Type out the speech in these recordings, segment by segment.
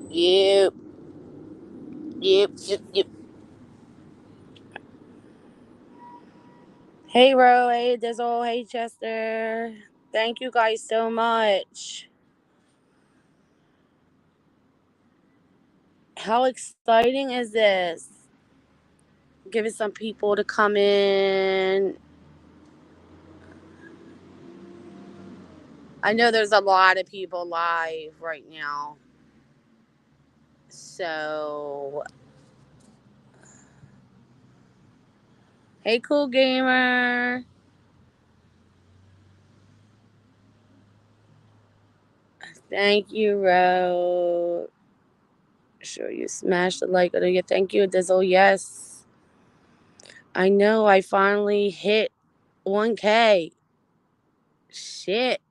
Yep. Yep. Yep. Yep. Hey, Ro. Hey, Dizzle. Hey, Chester. Thank you guys so much. How exciting is this? Giving some people to come in. I know there's a lot of people live right now. So, hey, cool gamer. Thank you, Ro. Sure, you smashed the like button. Thank you, Dizzle. Yes. I know. I finally hit 1K. Shit.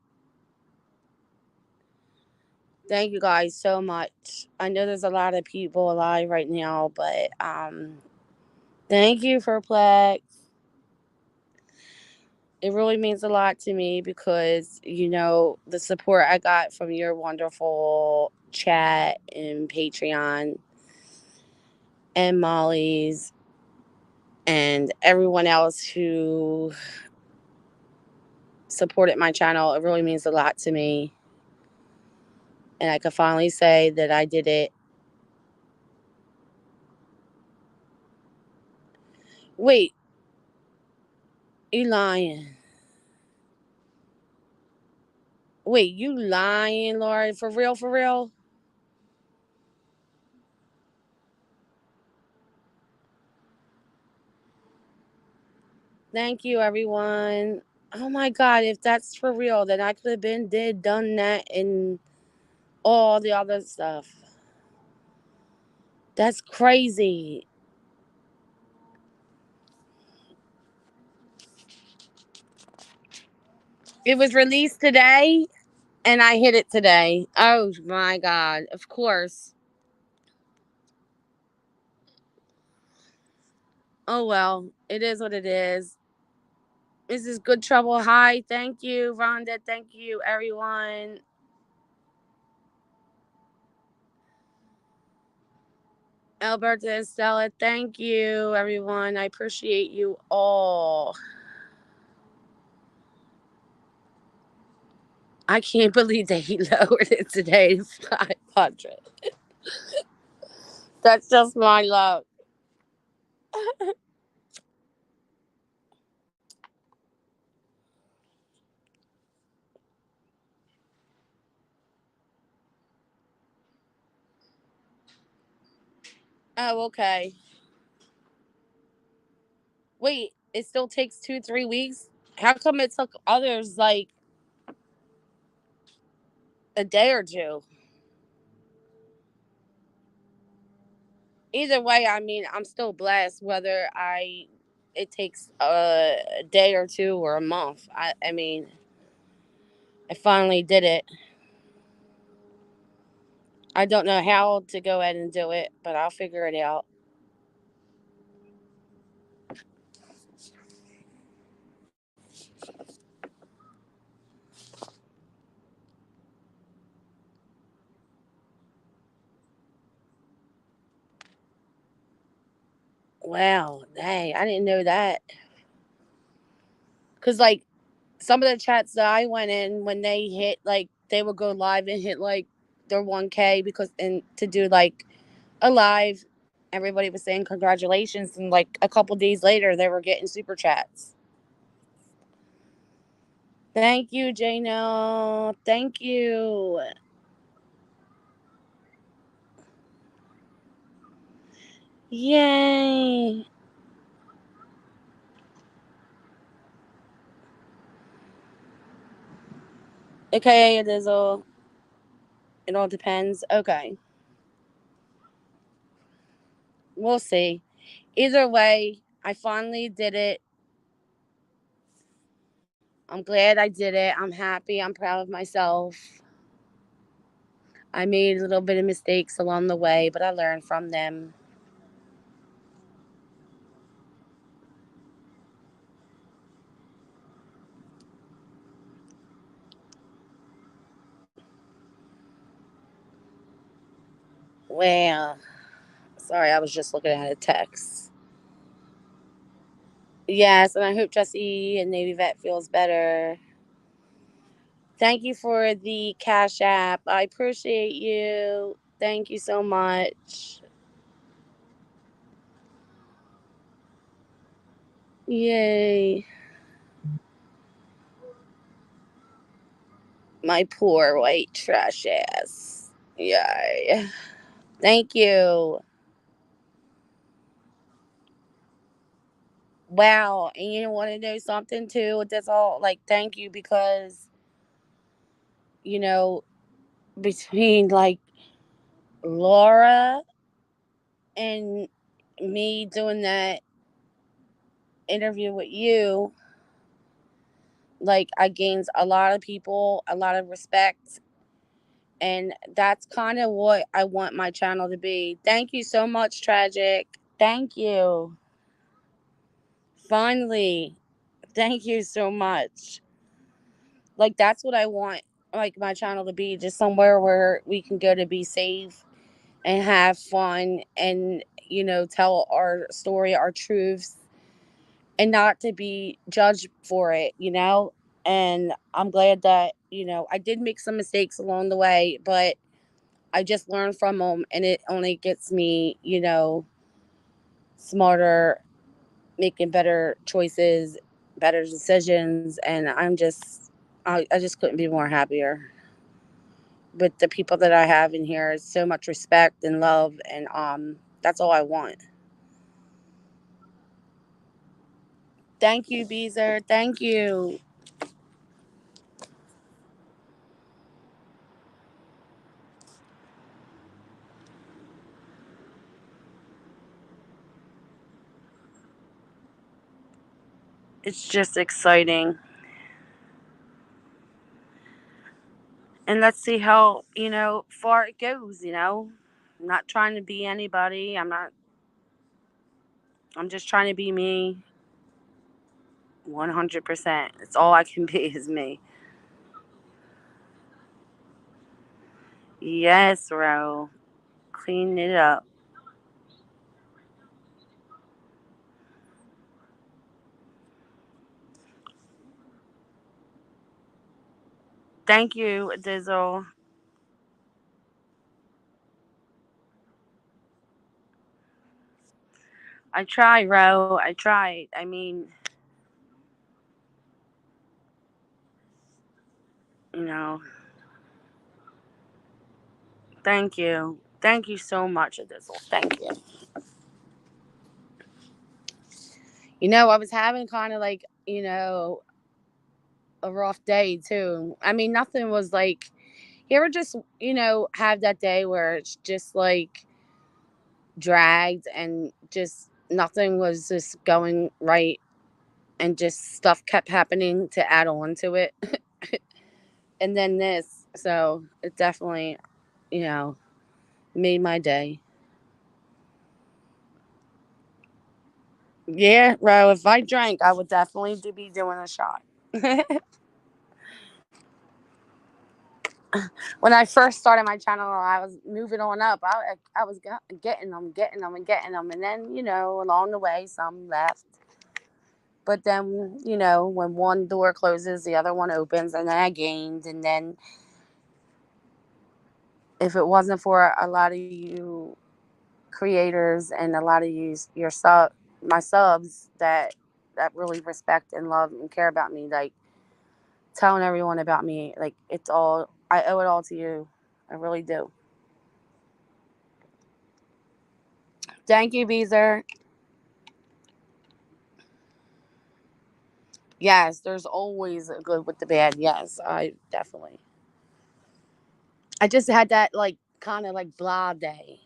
Thank you guys so much. I know there's a lot of people alive right now, but thank you for Plex. It really means a lot to me because the support I got from your wonderful chat and Patreon and Molly's and everyone else who supported my channel. It really means a lot to me. And I can finally say that I did it. Wait, you lying. Wait, you lying, Laura? For real, for real? Thank you, everyone. Oh my God, if that's for real, then I could have done that and all the other stuff. That's crazy. It was released today and I hit it today. Oh my God, of course. Oh well, it is what it is. This is Good Trouble. Hi, thank you, Rhonda. Thank you, everyone. Alberta and Stella, thank you, everyone. I appreciate you all. I can't believe that he lowered it today to 500. That's just my luck. Oh, okay. Wait, it still takes 2, 3 weeks? How come it took others like a day or two? Either way, I mean, I'm still blessed whether I it takes a day or two or a month. I mean, I finally did it. I don't know how to go ahead and do it, but I'll figure it out. Wow, dang, I didn't know that. Cause like some of the chats that I went in when they hit like they would go live and hit like their 1K because and to do like a live, everybody was saying congratulations, and like a couple days later they were getting super chats. Thank you, Jano. Thank you. Yay. Okay, it all depends. Okay. We'll see. Either way, I finally did it. I'm glad I did it. I'm happy. I'm proud of myself. I made a little bit of mistakes along the way, but I learned from them. Well, sorry, I was just looking at a text. Yes, and I hope Jesse and Navy Vet feels better. Thank you for the Cash App. I appreciate you. Thank you so much. Yay. My poor white trash ass. Yay. Thank you. Wow. And you want to know something too? That's all. Like, thank you because, you know, between like Laura and me doing that interview with you, like, I gained a lot of people, a lot of respect. And that's kind of what I want my channel to be. Thank you so much, Tragic. Thank you. Finally. Thank you so much. Like, that's what I want, like, my channel to be, just somewhere where we can go to be safe and have fun and, tell our story, our truths, and not to be judged for it. And I'm glad that, I did make some mistakes along the way, but I just learned from them, and it only gets me, smarter, making better choices, better decisions, and I just couldn't be more happier with the people that I have in here. So much respect and love, and that's all I want. Thank you, Beezer. Thank you. It's just exciting, and let's see how far it goes. I'm not trying to be anybody. I'm not. I'm just trying to be me. 100%. It's all I can be is me. Yes, Ro. Clean it up. Thank you, Dizzle. I try, Ro. I tried. I mean, you know, thank you. Thank you so much, Dizzle. Thank you. I was having kind of like, a rough day too. I mean, nothing was like, you ever just, have that day where it's just like dragged and just nothing was just going right and just stuff kept happening to add on to it. And then this. So it definitely, you know, made my day. Yeah, bro. If I drank, I would definitely be doing a shot. When I first started my channel, I was moving on up. I was getting them, getting them, and getting them, and then along the way, some left. But then when one door closes, the other one opens, and then I gained, and then if it wasn't for a lot of you creators and a lot of you your my subs that really respect and love and care about me, like telling everyone about me, like it's all I owe it all to you. I really do. Thank you, Beezer. Yes, there's always a good with the bad. Yes, I definitely. I just had that like kind of like blah day.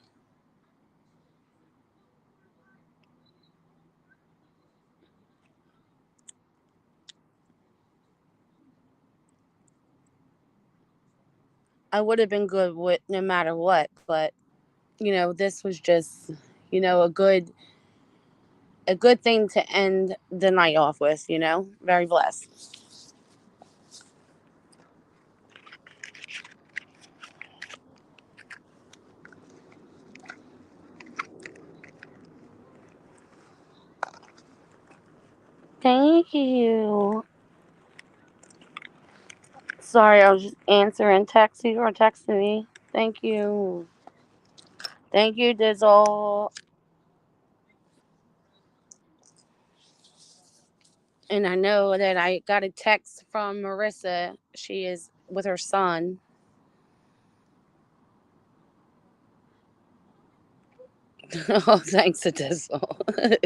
I would have been good with no matter what, but this was just a good thing to end the night off with. Very blessed. Thank you. Sorry, I was just answering texting or texting me. Thank you. Thank you, Dizzle. And I know that I got a text from Marissa. She is with her son. Oh, thanks to Dizzle.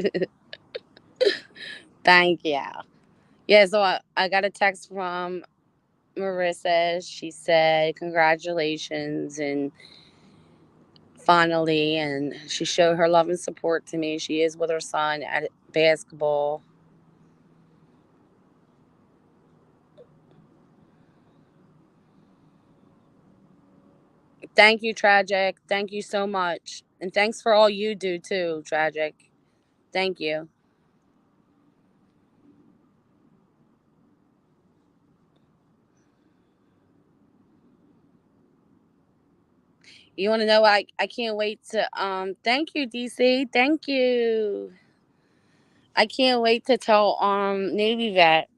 Thank you. Yeah, so I got a text from Marissa. She said, congratulations. And finally, and she showed her love and support to me. She is with her son at basketball. Thank you, Tragic. Thank you so much. And thanks for all you do too, Tragic. Thank you. You want to know? I can't wait to thank you, DC. Thank you. I can't wait to tell Navy Vet.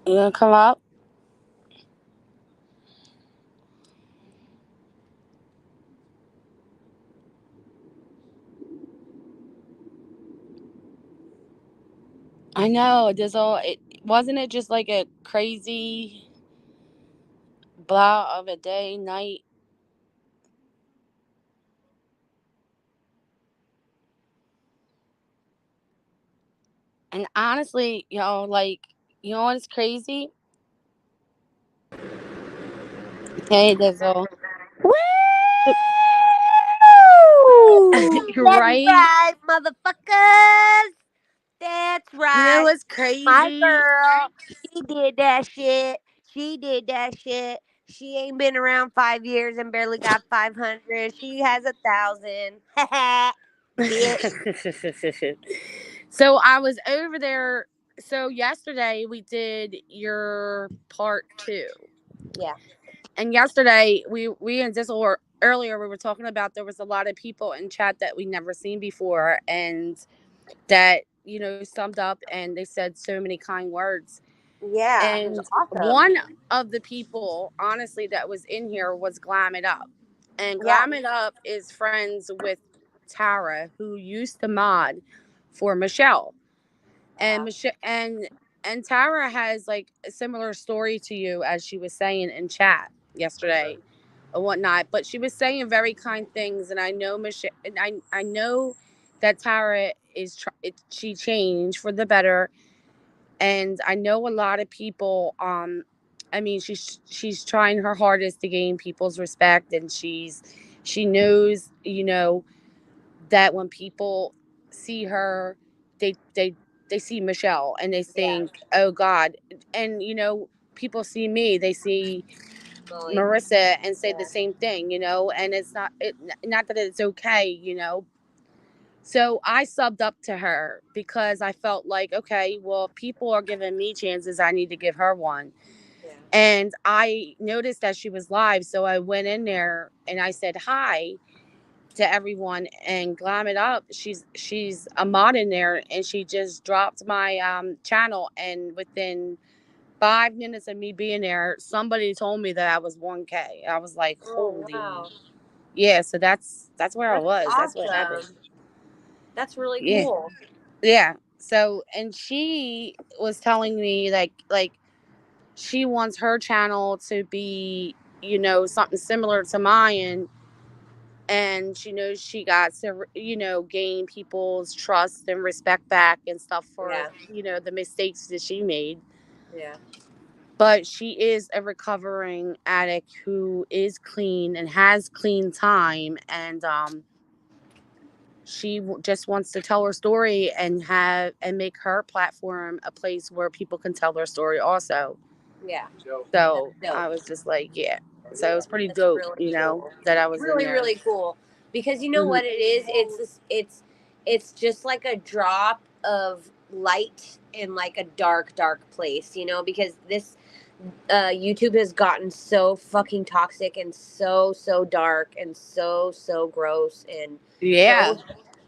You gonna come up? I know. There's all. It wasn't it just like a crazy blah of a day, night. And honestly, like, what's crazy? Hey, Dizzle. Woo! You're That's right. right, motherfuckers. That's You know right. what's My crazy? girl, she did that shit. She did that shit. She ain't been around 5 years and barely got 500. She has 1,000. Bitch. So I was over there. So yesterday we did your part two, Yeah. and yesterday we and Dizzle were earlier. We were talking about there was a lot of people in chat that we never seen before, and that summed up, and they said so many kind words. Yeah. It was And awesome. one of the people, honestly, that was in here was Glam It Up. And Yeah. Glam It Up is friends with Tara, who used to mod for Michelle. And Uh-huh. Michelle and Tara has like a similar story to you, as she was saying in chat yesterday and whatnot. But she was saying very kind things, and I know Michelle, and I know that Tara she changed for the better, and I know a lot of people. I mean, she's trying her hardest to gain people's respect, and she knows, that when people see her, they they see Michelle and they Yeah. think, oh God, and people see me, they see Moly. Marissa and say the Yeah. same thing, and it's not that it's okay. So I subbed up to her because I felt like, okay, well, if people are giving me chances, I need to give her one. Yeah. And I noticed that she was live, so I went in there and I said hi to everyone and Glam It Up. She's a mod in there, and she just dropped my channel, and within 5 minutes of me being there, somebody told me that I was 1K. I was like, Oh, holy, wow. yeah. So that's where I That's was. That's what happened. awesome. That's really Yeah. cool. Yeah. So, and she was telling me like she wants her channel to be, something similar to mine, and she knows she got to, gain people's trust and respect back and stuff for, Yeah. the mistakes that she made. Yeah. But she is a recovering addict who is clean and has clean time, and she just wants to tell her story and have and make her platform a place where people can tell their story also. Yeah, that's So I dope. was just like, yeah. So it was pretty That's dope, really you know, cool. that I was in Really, there. really cool. Because you know Hmm. what it is? It's just like a drop of light in like a dark, dark place. You know, because this YouTube has gotten so fucking toxic and so dark and so gross and Yeah. so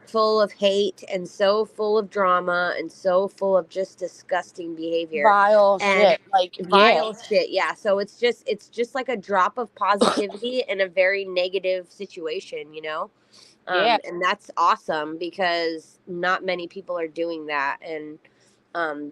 full of hate and so full of drama and so full of just disgusting behavior Vile and shit. Like, yeah. vile shit. Yeah, so it's just like a drop of positivity in a very negative situation, you know. Yeah. And that's awesome because not many people are doing that. And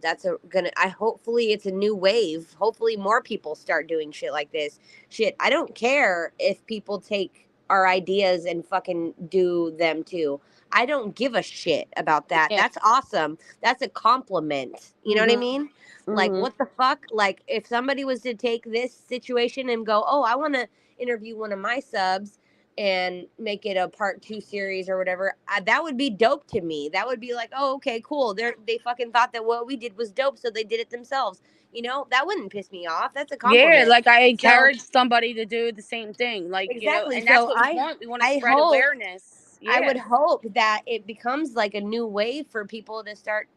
that's a gonna I hopefully it's a new wave. Hopefully more people start doing shit like this. Shit, I don't care if people take our ideas and fucking do them too. I don't give a shit about that. Yeah. That's awesome. That's a compliment. You know what I Hmm. mean? Like, Hmm. what the fuck? Like, if somebody was to take this situation and go, oh, I want to interview one of my subs and make it a part two series or whatever, that would be dope to me. That would be like, oh, okay, cool. They fucking thought that what we did was dope, so they did it themselves. You know, that wouldn't piss me off. That's a Yeah. compliment. Like, I So encourage somebody to do the same thing. Like, you know, exactly. and that's So what we want. We want to I spread hope awareness. I Yeah. would hope that it becomes like a new way for people to start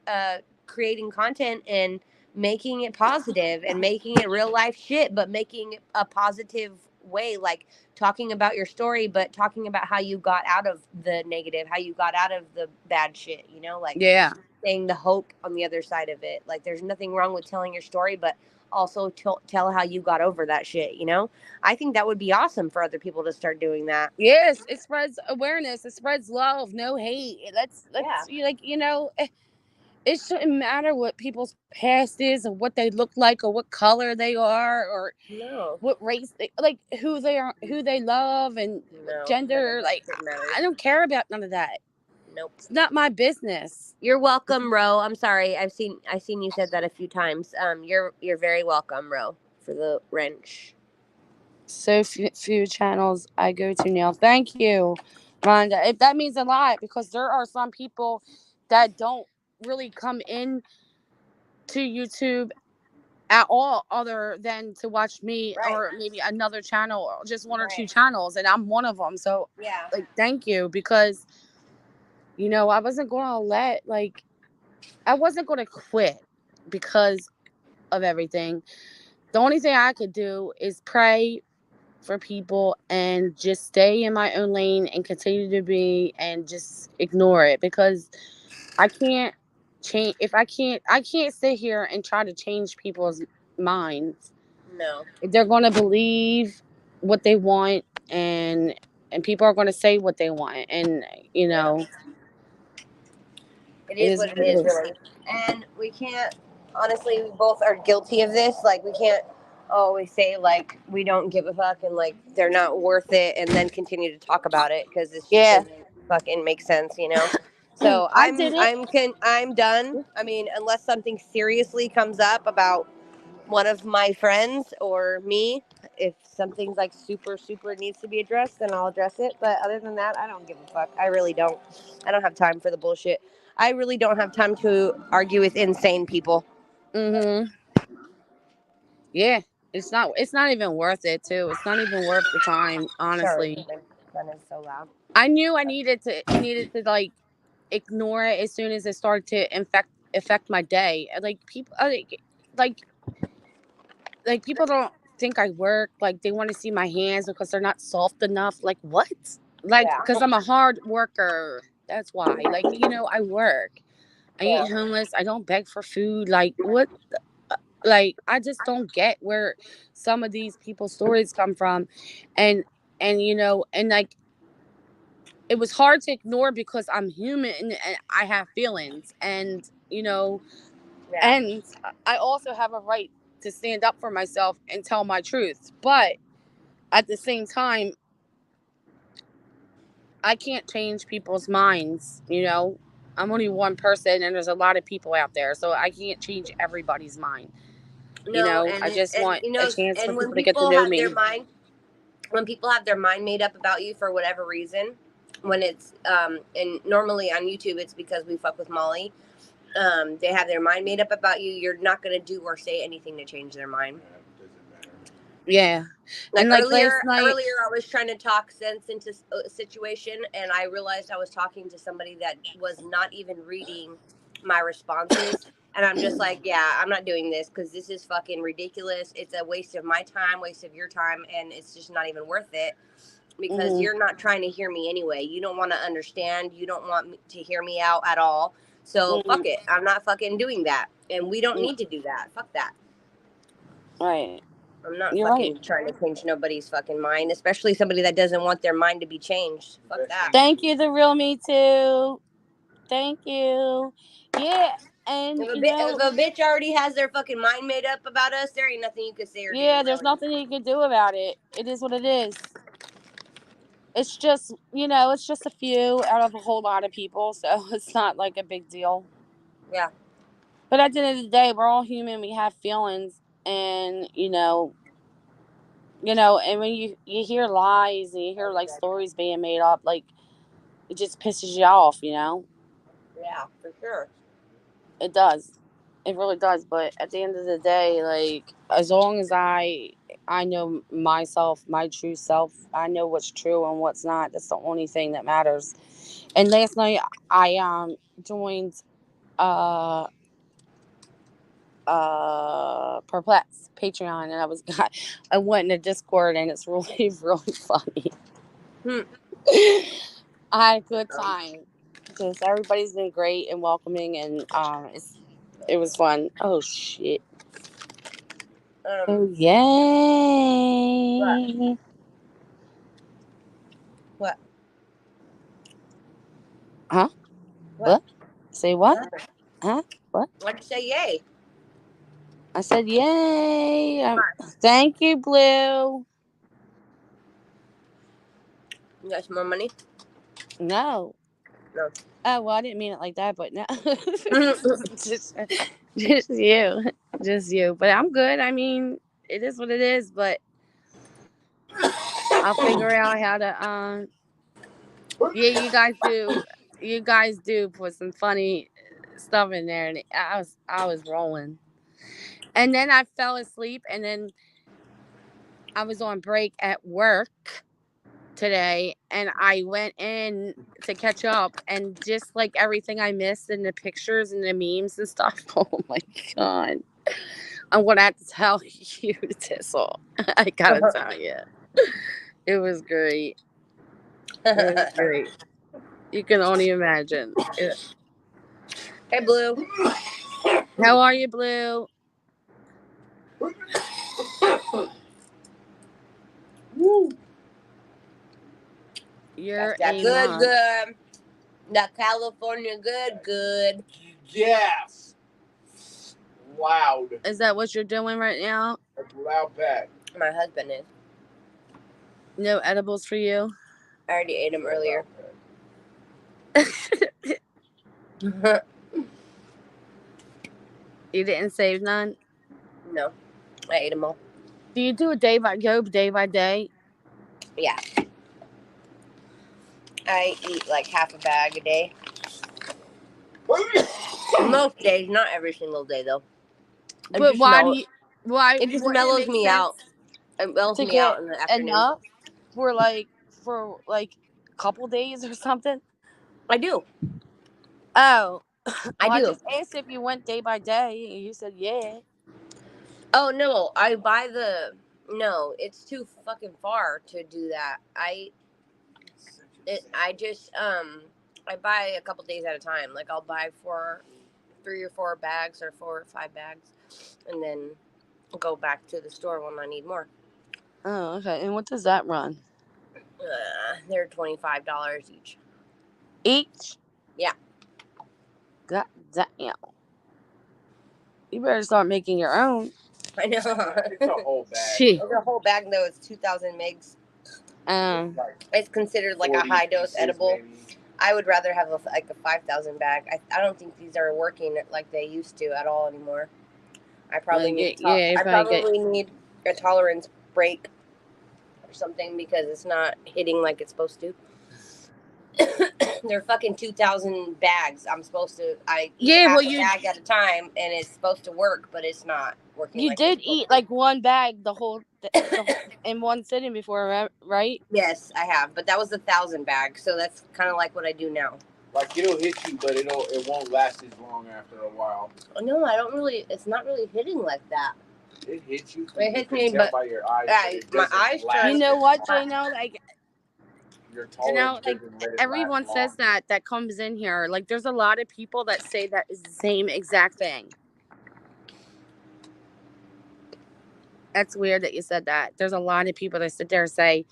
creating content and making it positive and making it real life shit, but making it a positive way, like talking about your story, but talking about how you got out of the negative, how you got out of the bad shit, you know, like Yeah. saying the hope on the other side of it. Like there's nothing wrong with telling your story, but also tell how you got over that shit, you know? I think that would be awesome for other people to start doing that. Yes, it spreads awareness. It spreads love, no hate. Yeah. Let's like, you know, it shouldn't matter what people's past is or what they look like or what color they are or No. what race they like, who they are, who they love, and what No, none of gender. that Like, shit matters. I don't care about none of that. Nope. It's not my business. You're welcome, Ro. I'm sorry. I seen you said that a few times. You're very welcome, Ro, for the wrench. So few channels I go to now. Thank you, Rhonda. If that means a lot, because there are some people that don't really come in to YouTube at all other than to watch me Right. or maybe another channel or just one or two Right. channels, and I'm one of them. So, Yeah. like, thank you, because you know, I wasn't going to let, like, I wasn't going to quit because of everything. The only thing I could do is pray for people and just stay in my own lane and continue to be and just ignore it, because I can't change if I can't sit here and try to change people's minds. No. They're going to believe what they want, and people are going to say what they want, and you Yeah. know, It it is is what what it it is, is. really. And we can't, honestly, we both are guilty of this. Like, we can't always say, like, we don't give a fuck and, like, they're not worth it and then continue to talk about it because this just Yeah. doesn't fucking make sense, you know? So I did it. I'm done. I mean, unless something seriously comes up about one of my friends or me, if something's like super needs to be addressed, then I'll address it. But other than that, I don't give a fuck. I really don't. I don't have time for the bullshit. I really don't have time to argue with insane people. Mhm. Yeah. It's not even worth it too. It's not even worth the time, Sorry, honestly. my gun is so loud. I knew I needed to like ignore it as soon as it started to affect my day. Like people like like people don't think I work. Like, they want to see my hands because they're not soft enough. Like, what? Like, Yeah. because I'm a hard worker. That's why. Like, you know, I work. I Yeah. ain't homeless. I don't beg for food. Like, what? Like, I just don't get where some of these people's stories come from, and you know, and like, it was hard to ignore because I'm human and I have feelings, and you know, Yeah. and I also have a right to stand up for myself and tell my truth. But at the same time, I can't change people's minds, you know. I'm only one person and there's a lot of people out there, so I can't change everybody's mind. You No, know, and I just and want you a know, chance for and people to get to know me. when people have their mind made up about you for whatever reason, when it's and normally on YouTube it's because we fuck with Molly. They have their mind made up about you. You're not gonna do or say anything to change their mind. Yeah. Like And like last night, earlier I was trying to talk sense into a situation, and I realized I was talking to somebody that was not even reading my responses. And I'm just like, yeah, I'm not doing this because this is fucking ridiculous. It's a waste of my time, waste of your time, and it's just not even worth it because mm-hmm, you're not trying to hear me anyway. You don't want to understand. You don't want to hear me out at all. So mm-hmm, fuck it. I'm not fucking doing that. And we don't need to do that. Fuck that. right. I'm not You're right. fucking trying to change nobody's fucking mind, especially somebody that doesn't want their mind to be changed. Fuck that. Thank you, the real me too. Thank you. Yeah, and If a bitch already has their fucking mind made up about us, there ain't nothing you can say or do, yeah, there's really. nothing you can do about it. It is what it is. It's just, it's just a few out of a whole lot of people, so it's not like a big deal. Yeah. But at the end of the day, we're all human. We have feelings, and and when you hear lies and you hear like stories being made up, like it just pisses you off. Yeah, for sure. It does. It really does. But at the end of the day, like as long as I know myself, my true self, I know what's true and what's not. That's the only thing that matters. And last night I joined uh perplex Patreon, and I went into Discord, and it's really really funny. Hmm. I had a good time. Just everybody's been great and welcoming, and it was fun. Oh shit. Um. Oh What? yay. What? Huh? What? What? Say what? What? Huh? What? Why'd you say yay? I said yay. Why? Thank you, Blue. You got some more money? No. No. Oh well, I didn't mean it like that, but no. just, just you, just you. But I'm good. I mean, it is what it is. But I'll figure out how to. Yeah, You guys do put some funny stuff in there, and I was rolling. And then I fell asleep, and then I was on break at work today, and I went in to catch up, and just like everything I missed in the pictures and the memes and stuff. Oh my god! I'm gonna have to tell you, Tissel. I gotta tell you, it was great. It was great. You can only imagine. Hey, Blue. How are you, Blue? Woo. That's You're that a good, mom. good. That California good, good. Yes. Loud. Is that what you're doing right now? That's loud bag. My husband is. No edibles for you? I already ate them earlier. You didn't save none? No, I ate them all. Do you do go day by day? Yeah, I eat like half a bag a day. Most days, not every single day though. It But just mellow. why It just wouldn't it mellows make me out. sense It mellows to me out get in the afternoon. enough for like a couple days or something? I do. Oh, I well, I do. just asked if you went day by day, and you said yeah. Oh no, I buy the. No, it's too fucking far to do that. I just I buy a couple days at a time. Like I'll buy 3 or 4 bags or 4 or 5 bags, and then go back to the store when I need more. Oh, okay. And what does that run? They're $25 each. Each? Yeah. God damn. You better start making your own. I know. It's a whole bag. Gee. The whole bag though is 2,000 megs. Um. It's considered like a high dose edible. Maybe. I would rather have like a 5,000 bag. I don't think these are working like they used to at all anymore. I probably need Yeah. I Probably get. probably need a tolerance break or something because it's not hitting like it's supposed to. They're fucking 2,000 bags. I eat Yeah, half well, a bag at a time, and it's supposed to work, but it's not working you like it's did supposed eat to. like one bag the whole in one sitting before, right? Yes, I have, but that was 1,000 bags, so that's kind of like what I do now. Like it'll hit you, but it won't last as long after a while. No, I don't really. It's not really hitting like that. It hits you. It You hits can me, tell but by your eyes. yeah, But it my doesn't eyes last turn. You know as what, long. Jano? Like, Your you know, tolerance like doesn't let it everyone last long. says that comes in here. Like, there's a lot of people that say that is the same exact thing. That's weird that you said that. There's a lot of people that sit there and say,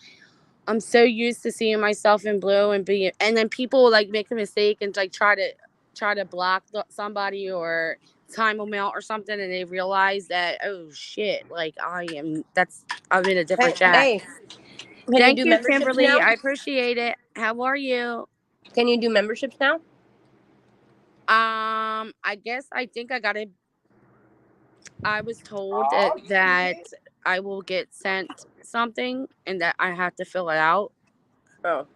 I'm so used to seeing myself in blue and then people like make a mistake and like try to block somebody or time them out or something, and they realize that, oh shit, like I'm in a different chat. Hey, can you Thank do you, memberships Kimberly. now? I appreciate it. How are you? Can you do memberships now? I think I was told Oh that shit! I will get sent something and that I have to fill it out. Oh,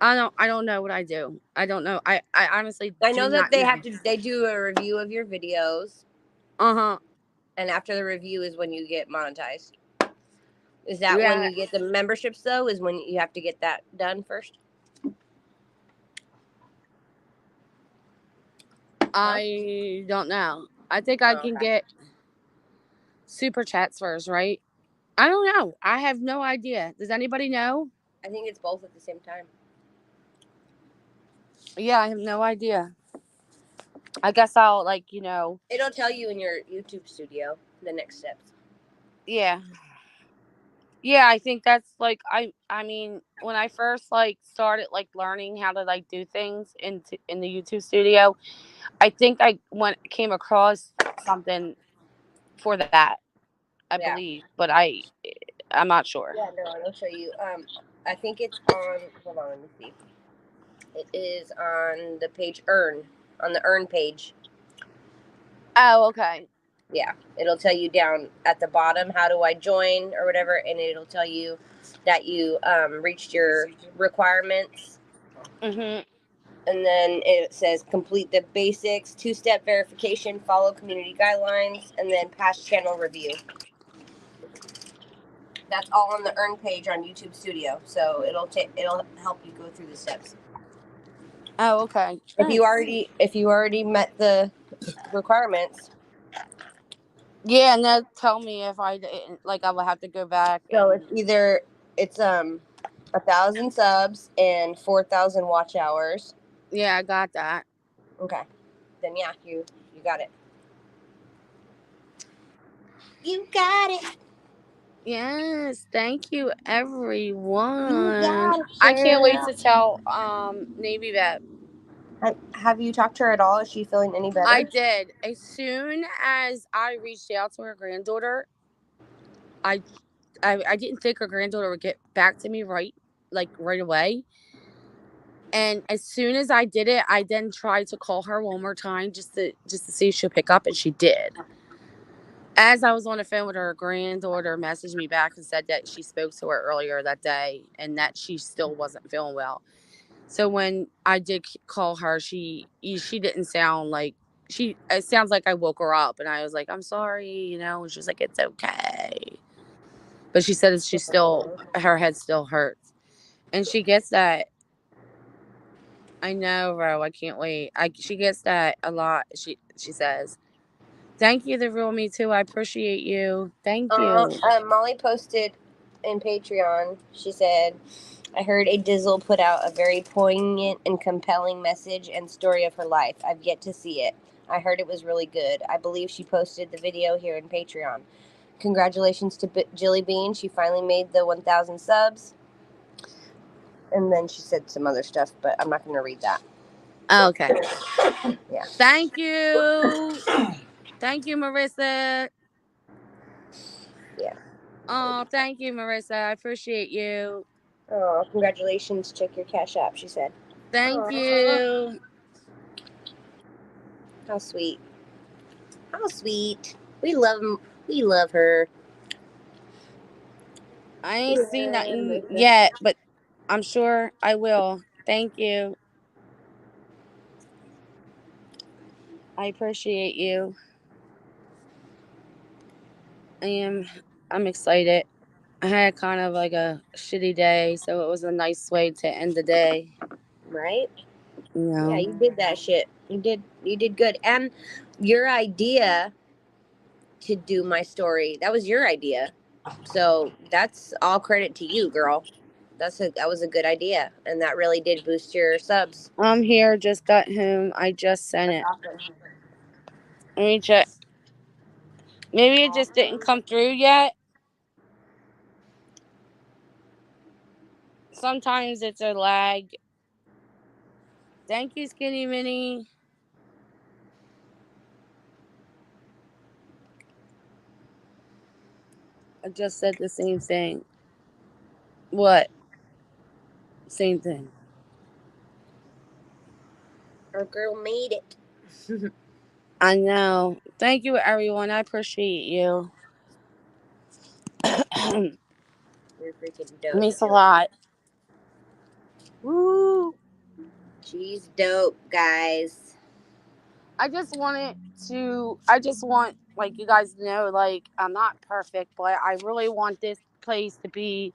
I don't know what I do. I don't know. I honestly I do know that not know. they do a review of your videos, Uh-huh. and after the review is when you get monetized. Is that when Yeah, you get the memberships though? Is when you have to get that done first? Huh? I don't know. I think I Oh, can okay. get super chats first, right? I don't know. I have no idea. Does anybody know? I think it's both at the same time. Yeah, I have no idea. I guess I'll It'll tell you in your YouTube studio the next steps. yeah. Yeah, I think that's like I mean, when I first like started like learning how to like do things in the YouTube studio, I think I went came across something for that, I Yeah. believe, but I'm not sure. Yeah, no, it'll show you. I think it's on. Hold on, let me see. It is on the page Earn, on the Earn page. Oh, okay. Yeah, it'll tell you down at the bottom how do I join or whatever, and it'll tell you that you reached your requirements, Mhm. and then it says complete the basics, 2-step verification, follow community guidelines, and then pass channel review. That's all on the Earn page on YouTube Studio, so it'll help you go through the steps. Oh, okay. If you already met the requirements. Yeah, and they'll tell me if I didn't, like I will have to go back So and 1,000 subs and 4,000 watch hours. yeah, I got that. Okay, then yeah, you got it. You got it. Yes, thank you You everyone. got it, I can't wait girl. to tell Navy that Have you talked to her at all? Is she feeling any I better? did. As soon as I reached out to her granddaughter, I I didn't think her granddaughter would get back to me right away. And as soon as I did it, I then tried to call her one more time just to see if she'll pick up, and she did. As I was on the phone with her granddaughter, messaged me back and said that she spoke to her earlier that day and that she still wasn't feeling well. So when I did call her, she didn't sound like she. It sounds like I woke her up, and I was like, "I'm sorry," and she was like, "It's okay." But she said that her head still hurts, and she gets that. I know, bro. I can't wait. She gets that a lot. She says, "Thank you, the real me too. I appreciate you. Thank you." Molly posted in Patreon. She said, I heard a Dizzle put out a very poignant and compelling message and story of her life. I've yet to see it. I heard it was really good. I believe she posted the video here in Patreon. Congratulations to Jilly Bean. She finally made the 1,000 subs. And then she said some other stuff, but I'm not going to read that. Okay. Yeah. Thank you. Thank you, Marissa. Yeah. Oh, thank you, Marissa. I appreciate you. Oh, congratulations. Check your Cash App, she said. Thank Aww. you. How sweet. How sweet. We love her. I ain't seen Yeah, nothing Marissa. yet, but I'm sure I will. Thank you. I appreciate you. I am. I'm excited. I had kind of like a shitty day, so it was a nice way to end the day. Right? You Yeah, know. you did that shit. You did good. And your idea to do my story, that was your idea. So that's all credit to you, girl. That was a good idea, and that really did boost your subs. I'm here. Just got home. I just sent That's it. awesome. Let me check. Maybe it just didn't come through yet. Sometimes it's a lag. Thank you, Skinny Mini. I just said the same thing. What? Same thing. Our girl made it. I know. Thank you, everyone. I appreciate you. You're freaking dope, Means a Jilly. lot. Woo! She's dope, guys. I just wanted I just want, like, you guys to know, like, I'm not perfect, but I really want this place to be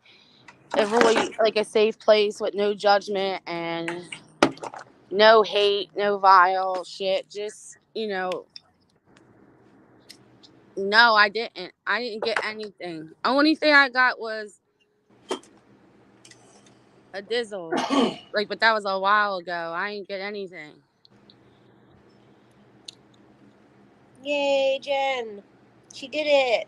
a really, like, a safe place with no judgment and no hate, no vile shit. Just, no, I didn't. I didn't get anything. Only thing I got was a dizzle. Like, but that was a while ago. I didn't get anything. Yay, Jen. She did it.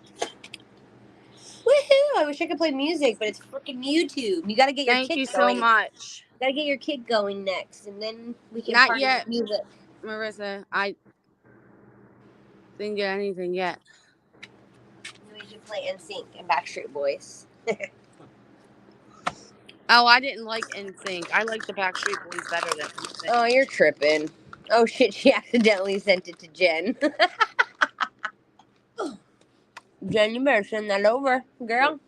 Woohoo! I wish I could play music, but it's freaking YouTube. You gotta get your Thank kick you so going. much. Gotta get your kick going next, and then we can Not party with yet, music. Marissa. I didn't get anything yet. We should play NSYNC and Backstreet Boys. Oh, I didn't like NSYNC. I like the Backstreet Boys better than NSYNC. Oh, you're tripping. Oh shit, she accidentally sent it to Jen. Jen, you better send that over, girl.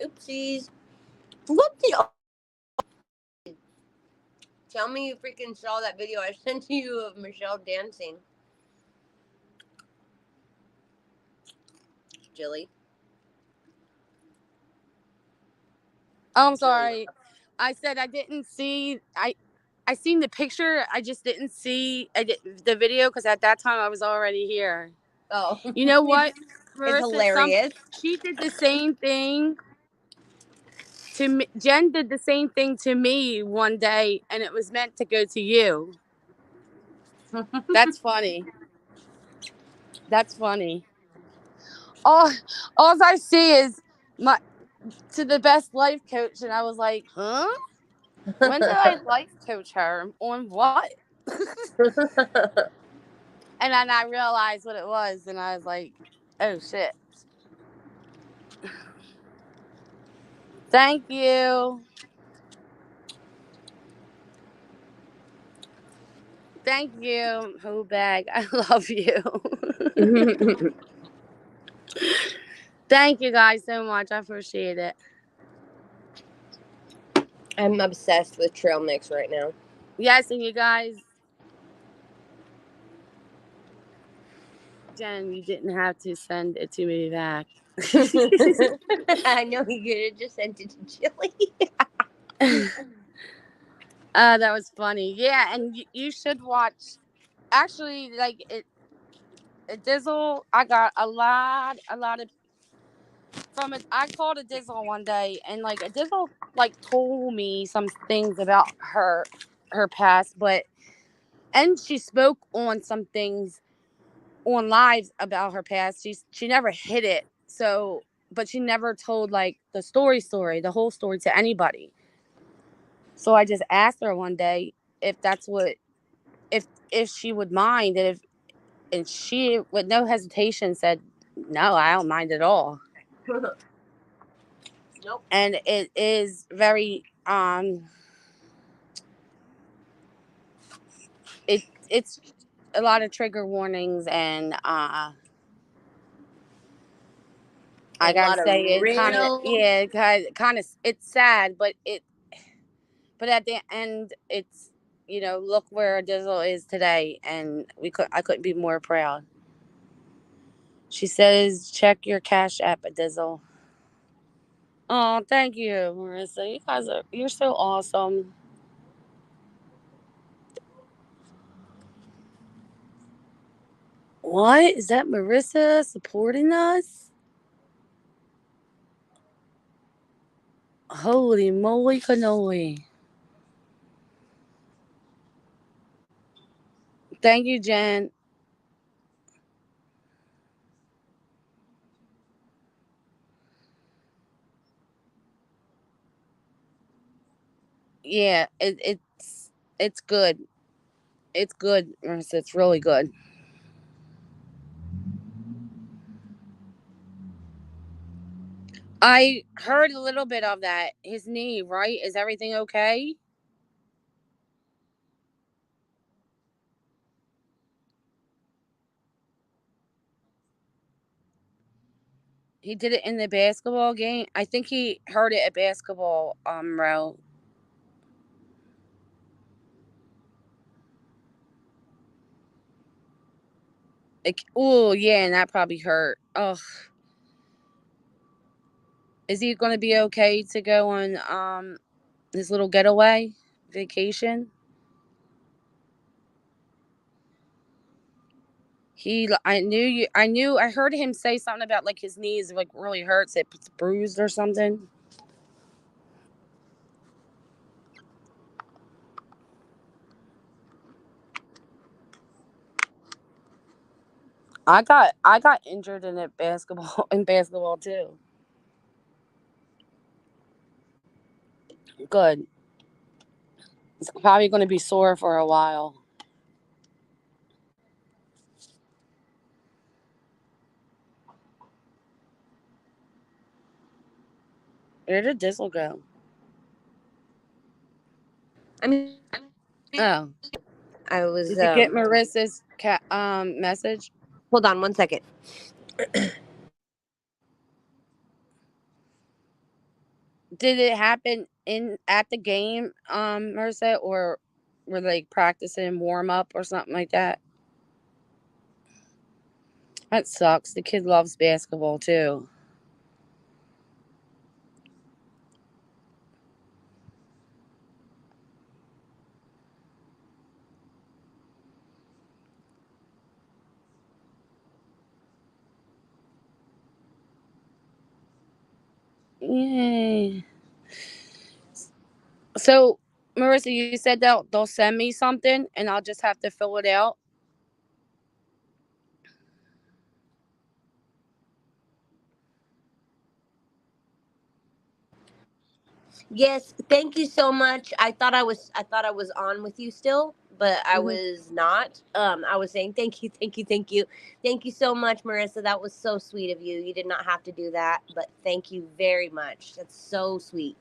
Oopsies. What did? Tell me you freaking saw that video I sent to you of Michelle dancing. Jilly. Oh, I'm Jilly. sorry. I said I didn't see. I seen the picture. I just didn't see the video because at that time I was already here. Oh. You know it's, what, it's Marissa? hilarious. She did the same thing to me. Jen did the same thing to me one day, and it was meant to go to you. That's funny. That's funny. All, all I see is my to the best life coach, and I was like, huh? When did I life coach her? On what? And then I realized what it was, and I was like, oh shit. Thank you. Thank you, whole bag. I love you. Thank you guys so much. I appreciate it. I'm obsessed with trail mix right now. Yes, and you guys, Jen, you didn't have to send it to me back. I know you could have just sent it to Jilly. That was funny. Yeah, and you should watch. Actually, like it Dizzle, I got a lot of from it. I called a Dizzle one day, and like a Dizzle like told me some things about her past, but and she spoke on some things on lives about her past. She never hid it. So, but she never told like the whole story to anybody. So I just asked her one day if that's what if she would mind, and she with no hesitation said no, I don't mind at all. Nope. And it is very it's a lot of trigger warnings, and A I gotta lot of say it kind of, real. yeah, kind of it's sad, but But at the end, it's, look where Dizzle is today, and I couldn't be more proud. She says, check your cash app at Dizzle. Oh, thank you, Marissa. You're so awesome. What is that, Marissa supporting us? Holy moly cannoli! Thank you, Jen. Yeah, it's good. It's good, Marissa. It's really good. I heard a little bit of that. His knee, right? Is everything okay? He did it in the basketball game. I think he heard it at basketball, row. Oh, yeah, and that probably hurt. Oh, is he going to be okay to go on his little getaway vacation? I heard him say something about like his knees like really hurts. It's bruised or something. I got injured in it basketball in basketball too. Good. It's probably going to be sore for a while. Where did Dizzle go? I mean, Oh, I was did you get Marissa's message? hold on one second. Did it happen in at the game, Marissa, or were they practicing warm up or something like that? That sucks. The kid loves basketball too. Yay. So, Marissa, you said they'll send me something and I'll just have to fill it out. Yes, thank you so much. I thought I was on with you still, but I Hmm. was not. I was saying thank you, thank you, thank you. Thank you so much, Marissa. That was so sweet of you. You did not have to do that, but thank you very much. That's so sweet.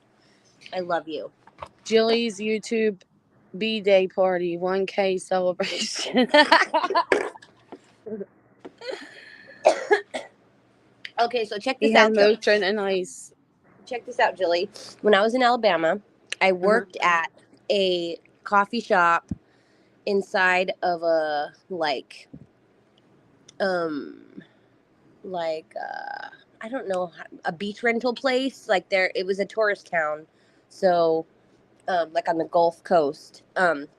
I love you. Jilly's YouTube B Day party 1K celebration. Okay, so check He this had out though. Motrin and ice. Check this out, Jilly. When I was in Alabama, I Uh-huh. worked at a coffee shop inside of a um like I don't know, a beach rental place. Like there, it was a tourist town, so like on the Gulf Coast.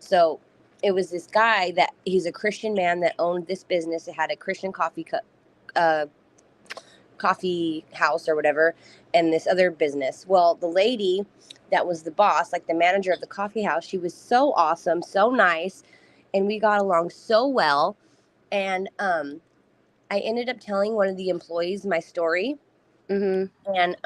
So it was this guy that he's a Christian man that owned this business. It had a Christian uh, coffee house or whatever, and this other business. Well, the lady that was the boss, like the manager of the coffee house, she was so awesome, so nice, and we got along so well. And I ended up telling one of the employees my story, Mhm. and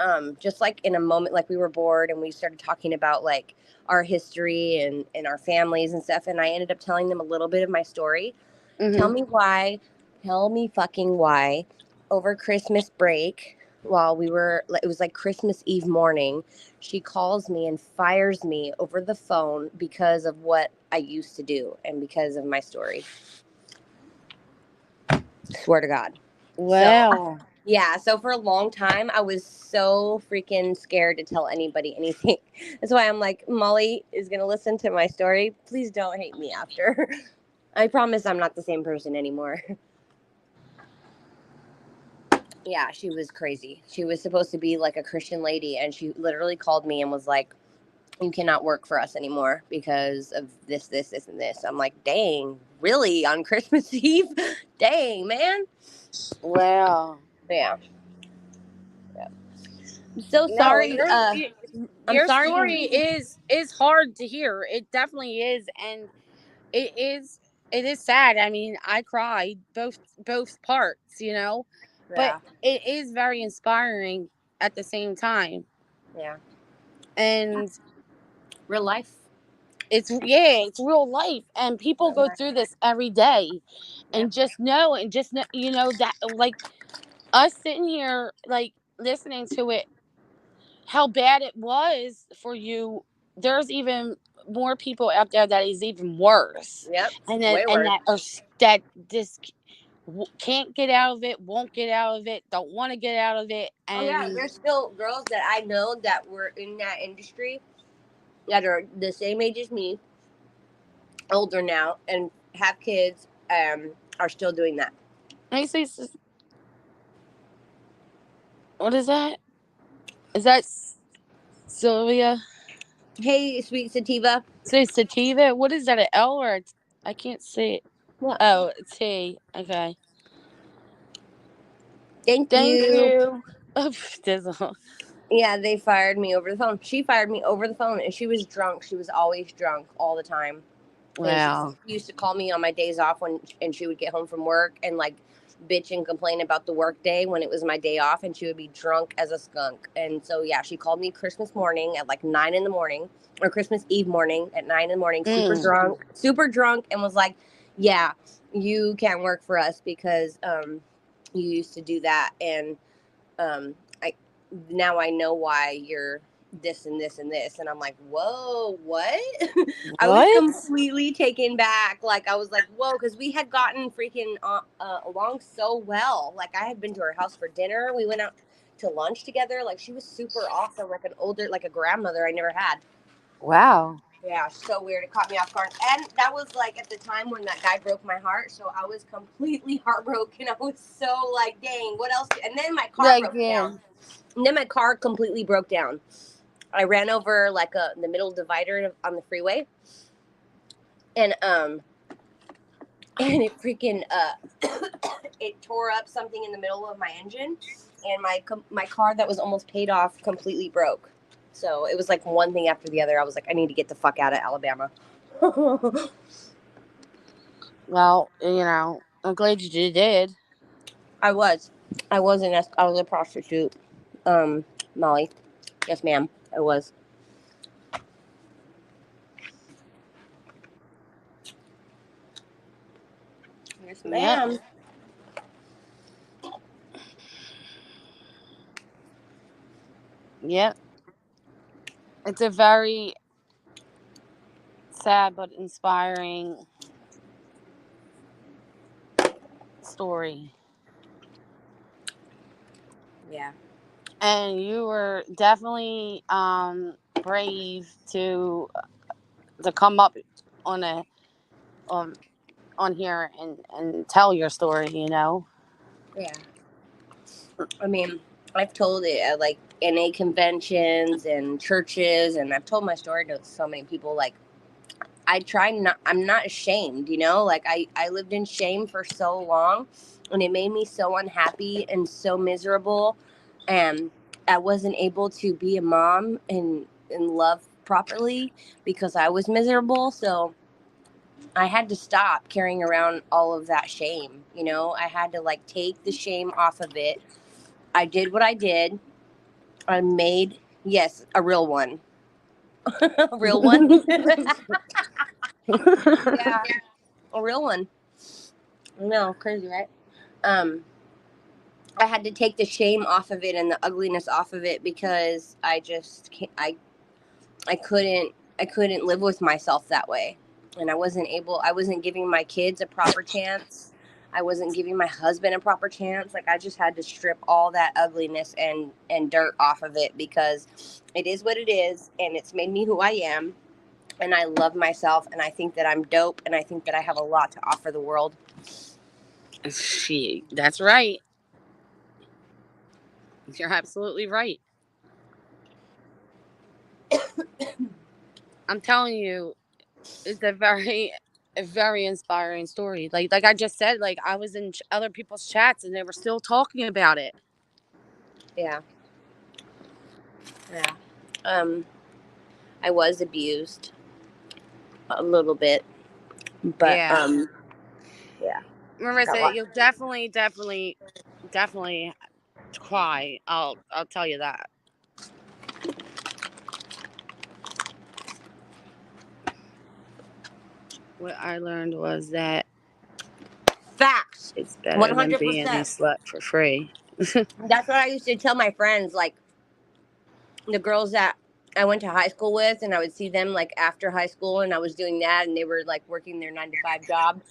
just like in a moment, like we were bored and we started talking about like our history and our families and stuff, and I ended up telling them a little bit of my story. Tell Mhm. me why, tell me fucking why, over Christmas break, while we were, it was like Christmas Eve morning, she calls me and fires me over the phone because of what I used to do and because of my story. Swear to God. So Wow. Yeah, so for a long time, I was so freaking scared to tell anybody anything. That's why I'm like, Molly is going to listen to my story. Please don't hate me after. I promise I'm not the same person anymore. Yeah, she was crazy. She was supposed to be like a Christian lady, and she literally called me and was like, you cannot work for us anymore because of this, and this. I'm like, dang, really? On Christmas Eve? Dang, man. Wow. Yeah. I'm so No, sorry. I'm your sorry story to. is hard to hear. It definitely is, and it is it is sad. I mean, I cried both parts, but Yeah. it is very inspiring at the same time. Yeah. And Real life. it's real life, and people go through this every day, Yeah. and just know, that, like, us sitting here, like, listening to it, how bad it was for you. There's even more people out there that is even worse, Yep. and Way worse. that are that just can't get out of it, won't get out of it, don't want to get out of it, Oh yeah, and there's still girls that I know that were in that industry that are the same age as me, older now, and have kids. Are still doing that. I say, what is that? Is that Sylvia? Hey, sweet sativa. Say sativa. What is that? An L or I can't see it. What? Oh, a T. Okay. Thank Thank you. you. Oh, Dizzle. Yeah, they fired me over the phone. She fired me over the phone, and she was drunk. She was always drunk all the time. And she Wow. used to call me on my days off and she would get home from work and like bitch and complain about the work day when it was my day off, and she would be drunk as a skunk. And so yeah, she called me Christmas morning at like 9 in the morning, or Christmas Eve morning at 9 in the morning, Mm. super drunk, and was like, yeah, you can't work for us because you used to do that, and I now I know why you're this and this and this. And I'm like, whoa, what? I was What? completely taken back. Like, I was like, whoa, because we had gotten freaking along so well. Like, I had been to her house for dinner. We went out to lunch together. Like, she was super awesome, like an older, like a grandmother I never had. Wow. Yeah, so weird. It caught me off guard. And that was like at the time when that guy broke my heart. So I was completely heartbroken. I was so like, dang, what else? And then my car Like, broke yeah. down. And then my car completely broke down. I ran over like the middle divider on the freeway, and and it freaking it tore up something in the middle of my engine, and my car that was almost paid off completely broke. So it was like one thing after the other. I was like, I need to get the fuck out of Alabama. Well, I'm glad you did. I was, I was I was a prostitute, Molly. Yes, ma'am. I was. Yes, Yep. ma'am. Yep. It's a very sad but inspiring story. Yeah. And you were definitely brave to come up on a um on here and tell your story. Yeah. I mean, I've told it at like NA conventions and churches, and I've told my story to so many people. Like, I try not, I'm not ashamed, like I lived in shame for so long, and it made me so unhappy and so miserable. And I wasn't able to be a mom and love properly because I was miserable. So I had to stop carrying around all of that shame. I had to like take the shame off of it. I did what I did. I made, yes, a real one. A real one. Yeah, a real one. No, crazy, right? Um, I had to take the shame off of it and the ugliness off of it because I just can't, I couldn't live with myself that way, and I wasn't giving my kids a proper chance. I wasn't giving my husband a proper chance. Like I just had to strip all that ugliness and dirt off of it because it is what it is, and it's made me who I am. And I love myself, and I think that I'm dope, and I think that I have a lot to offer the world. That's right. You're absolutely right. I'm telling you, it's a very inspiring story. Like I just said, like I was in other people's chats and they were still talking about it. Yeah, yeah. Um, I was abused a little bit, but Yeah, yeah, got Marissa, what? you'll definitely cry. I'll tell you that. What I learned was that Facts, it's one better than hundred being a percent. slut for free. That's what I used to tell my friends, like the girls that I went to high school with, and I would see them like after high school, and I was doing that, and they were like working their 9 to 5 job,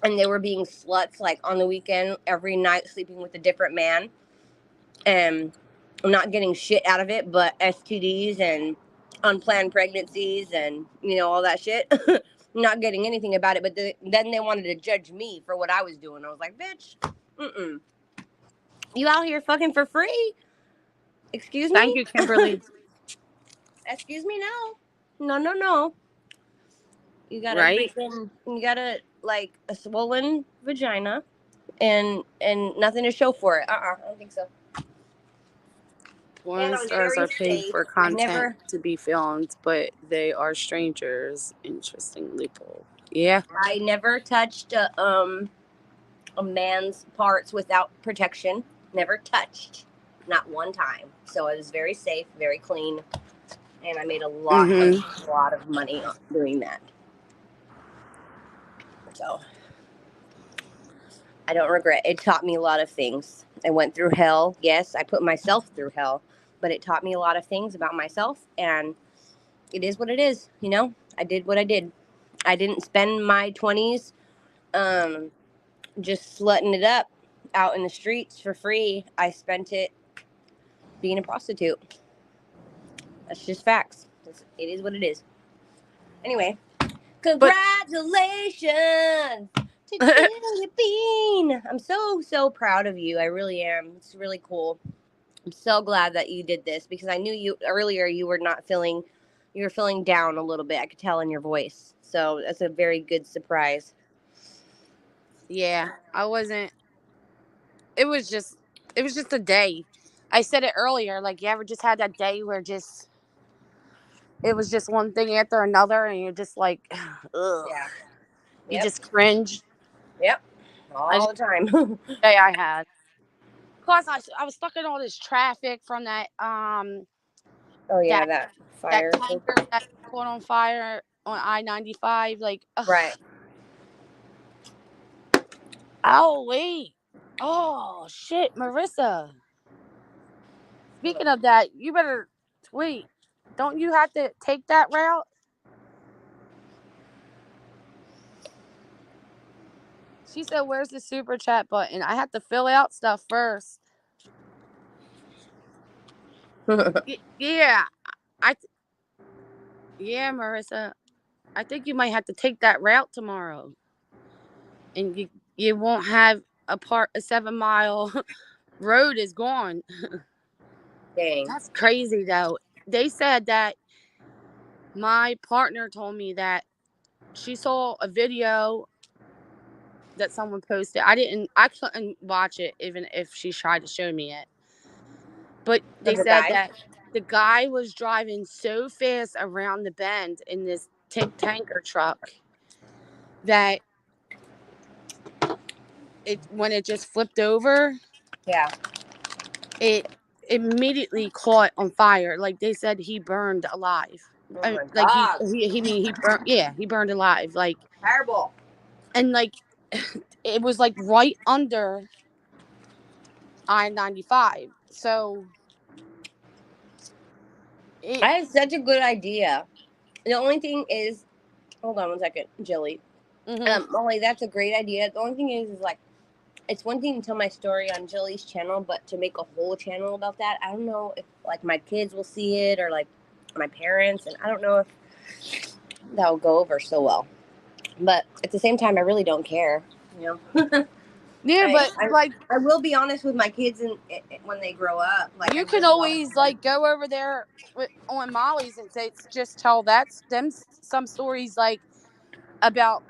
and they were being sluts like on the weekend, every night, sleeping with a different man, and not getting shit out of it, but STDs and unplanned pregnancies, and all that shit. Not getting anything about it, but then they wanted to judge me for what I was doing. I was like, bitch, you out here fucking for free? Excuse Thank me? you, Kimberly. Excuse me now. No, no, no. Right? You gotta like a swollen vagina and nothing to show for it. I don't think so. And Porn I was stars very are paid safe. for I've content never to be filmed, but they are strangers. Interestingly pulled. Yeah. I never touched a man's parts without protection. Never touched. Not one time. So I was very safe, very clean, and I made Mm-hmm. a lot of money doing that. So I don't regret. It taught me a lot of things. I went through hell. Yes, I put myself through hell, but it taught me a lot of things about myself, and it is what it is. I did what I did. I didn't spend my 20s um, just slutting it up out in the streets for free. I spent it being a prostitute. That's just facts. It is what it is. Anyway, But congratulations to Julia Bean. I'm so proud of you. I really am. It's really cool. I'm so glad that you did this because I knew you earlier. You were feeling down a little bit. I could tell in your voice. So that's a very good surprise. yeah, I wasn't. It was just. It was just a day. I said it earlier. Like you ever just had that day where just it was just one thing after another, and you're just like, ugh. Yeah. You Yep. just cringe. Yep. I All just the time. day I had. Plus, I was stuck in all this traffic from Oh yeah, that that that fire thing. tanker that caught on fire on I-95. Like, ugh. Right. Oh wait. Oh shit, Marissa. Hold Speaking of that, you better wait. Don't you have to take that route? She said, "Where's the super chat button? I have to fill out stuff first." on. Yeah, I. Yeah, Marissa. I think you might have to take that route tomorrow, and you won't have a 7 mile road is gone. Dang. That's crazy though. They said that my partner told me that she saw a video that someone posted. I couldn't watch it even if she tried to show me it. But they Of the said guy. that the guy was driving so fast around the bend in this tanker truck that it when it just flipped over, Yeah. it immediately caught on fire. Like they said, he burned alive. Oh my Like god. he burned. Yeah, he burned alive. Like Terrible. and like it was like right under I-95. So it I had such a good idea. The only thing is, hold on one second, Jilly. Mm-hmm. Molly, that's a great idea. The only thing is like, it's one thing to tell my story on Jilly's channel, but to make a whole channel about that, I don't know if like my kids will see it or like my parents, and I don't know if that will go over so well. But at the same time, I really don't care. You know, Yeah, I, but I like I will be honest with my kids and when they grow up. Like I you can just want always like go over there on Molly's and say, just tell that's them some stories like about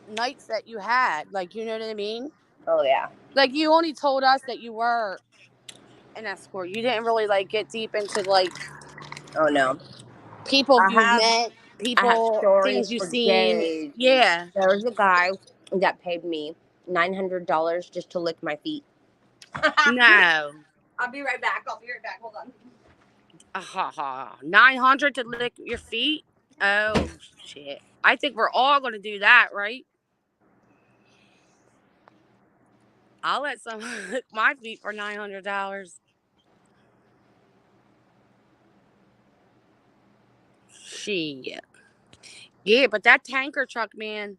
nights that you had. Like you know what I mean? oh yeah. Like you only told us that you were an escort. You didn't really like get deep into like Oh no. people I you've have met, I have people, stories things you've for seen. days. Yeah. There was a guy that paid me $900 just to lick my feet. No. I'll be right back. Hold on. Ha ha. 900 to lick your feet? Oh shit. I think we're all gonna do that, right? I'll let someone lick my feet for $900. Shit. Yeah, but that tanker truck, man,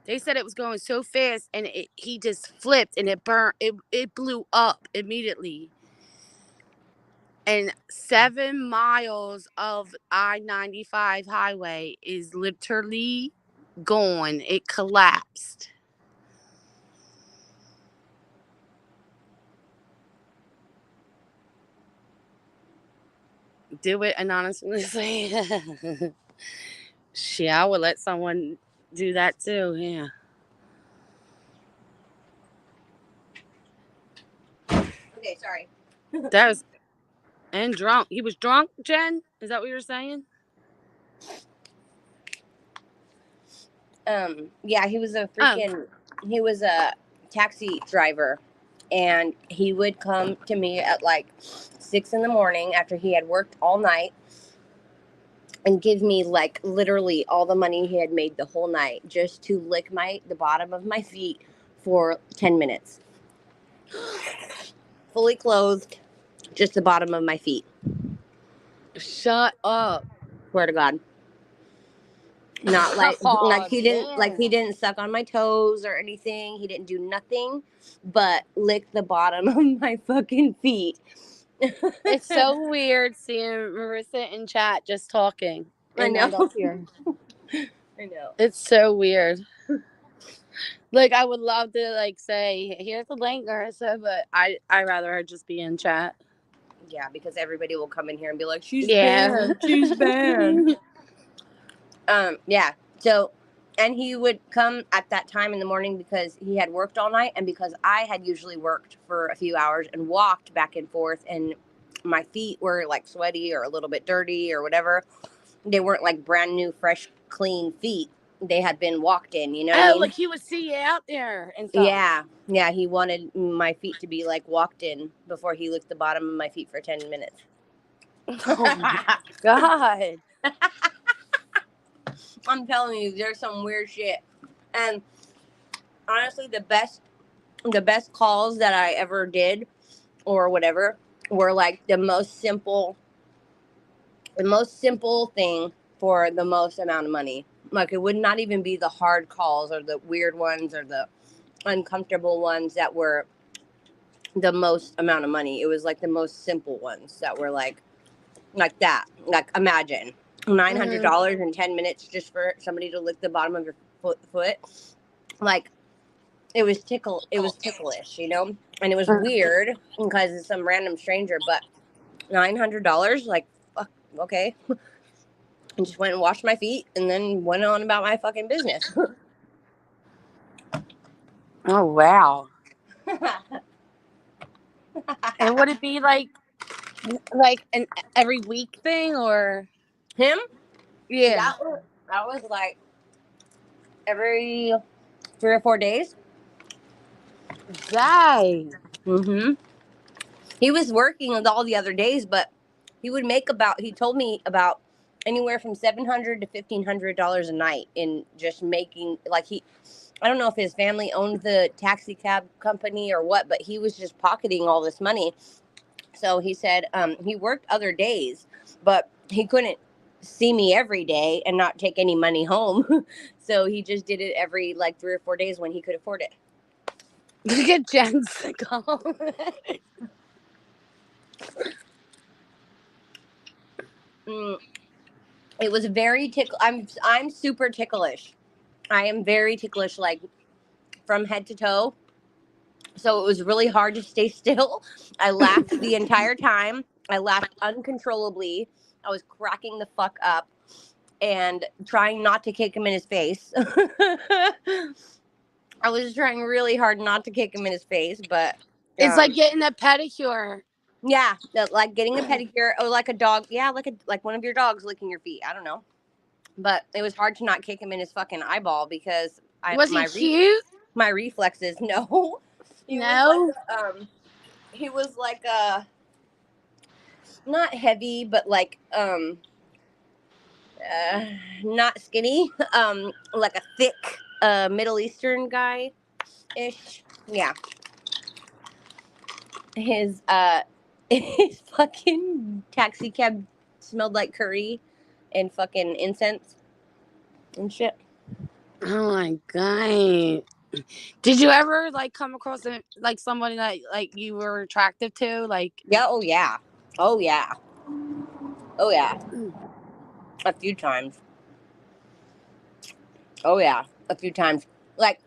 they said it was going so fast and he just flipped and it burned. It blew up immediately. And 7 miles of I-95 highway is literally gone. It collapsed. Do it anonymously. Shit, I would let someone do that too. Yeah. Okay, sorry. That was and drunk. He was drunk, Jen? Is that what you're saying? Yeah, he was a Oh. freaking. He was a taxi driver, and he would come to me at like 6 in the morning after he had worked all night and give me like literally all the money he had made the whole night just to lick the bottom of my feet for 10 minutes, fully clothed, just the bottom of my feet. Shut up. Swear to God. Not like Oh, he damn. didn't suck on my toes or anything. He didn't do nothing but lick the bottom of my fucking feet. It's so weird seeing Marissa in chat just talking I and not know. up here. I know. It's so weird. Like I would love to like say, here's the link, Marissa, but I rather her just be in chat. Yeah, because everybody will come in here and be like, "She's Yeah. banned. She's banned." Yeah. So, and he would come at that time in the morning because he had worked all night, and because I had usually worked for a few hours and walked back and forth, and my feet were like sweaty or a little bit dirty or whatever. They weren't like brand new, fresh, clean feet. They had been walked in. You know what I Oh, mean? like he would see you out there and stuff. Yeah. Yeah. He wanted my feet to be like walked in before he licked the bottom of my feet for 10 minutes. Oh my god. I'm telling you, there's some weird shit. And honestly, the best calls that I ever did or whatever were like the most simple thing for the most amount of money. Like it would not even be the hard calls or the weird ones or the uncomfortable ones that were the most amount of money. It was like the most simple ones that were like that. Like imagine Mm-hmm. $900 in 10 minutes just for somebody to lick the bottom of your foot. Like it was ticklish, you know? And it was weird because it's some random stranger, but $900, like fuck, okay. And just went and washed my feet and then went on about my fucking business. Oh wow. And would it be like an every week thing or Him? yeah. That was like every 3 or 4 days. Dang. Mm-hmm. He was working all the other days, but he told me about anywhere from $700 to $1,500 a night in just making I don't know if his family owned the taxi cab company or what, but he was just pocketing all this money. So he said he worked other days, but he couldn't. see me every day and not take any money home. So he just did it every like 3 or 4 days when he could afford it. Look at Jen's call. Mm, it was very tickle. I'm super ticklish. I am very ticklish, like from head to toe. So it was really hard to stay still. I laughed the entire time. I laughed uncontrollably. I was cracking the fuck up and trying not to kick him in his face. I was trying really hard not to kick him in his face, but It's like getting a pedicure. yeah, like getting a pedicure or like a dog. Yeah, like one of your dogs licking your feet. I don't know, but it was hard to not kick him in his fucking eyeball because Was he cute? my reflexes. No, No. he was like not heavy, but like not skinny, like a thick Middle Eastern guy ish. Yeah, his his fucking taxi cab smelled like curry and fucking incense and shit. Oh my god. Did you ever like come across like somebody that like you were attractive to? Like, Yeah. Oh yeah. Oh yeah. Oh yeah. A few times. Oh yeah. A few times. Like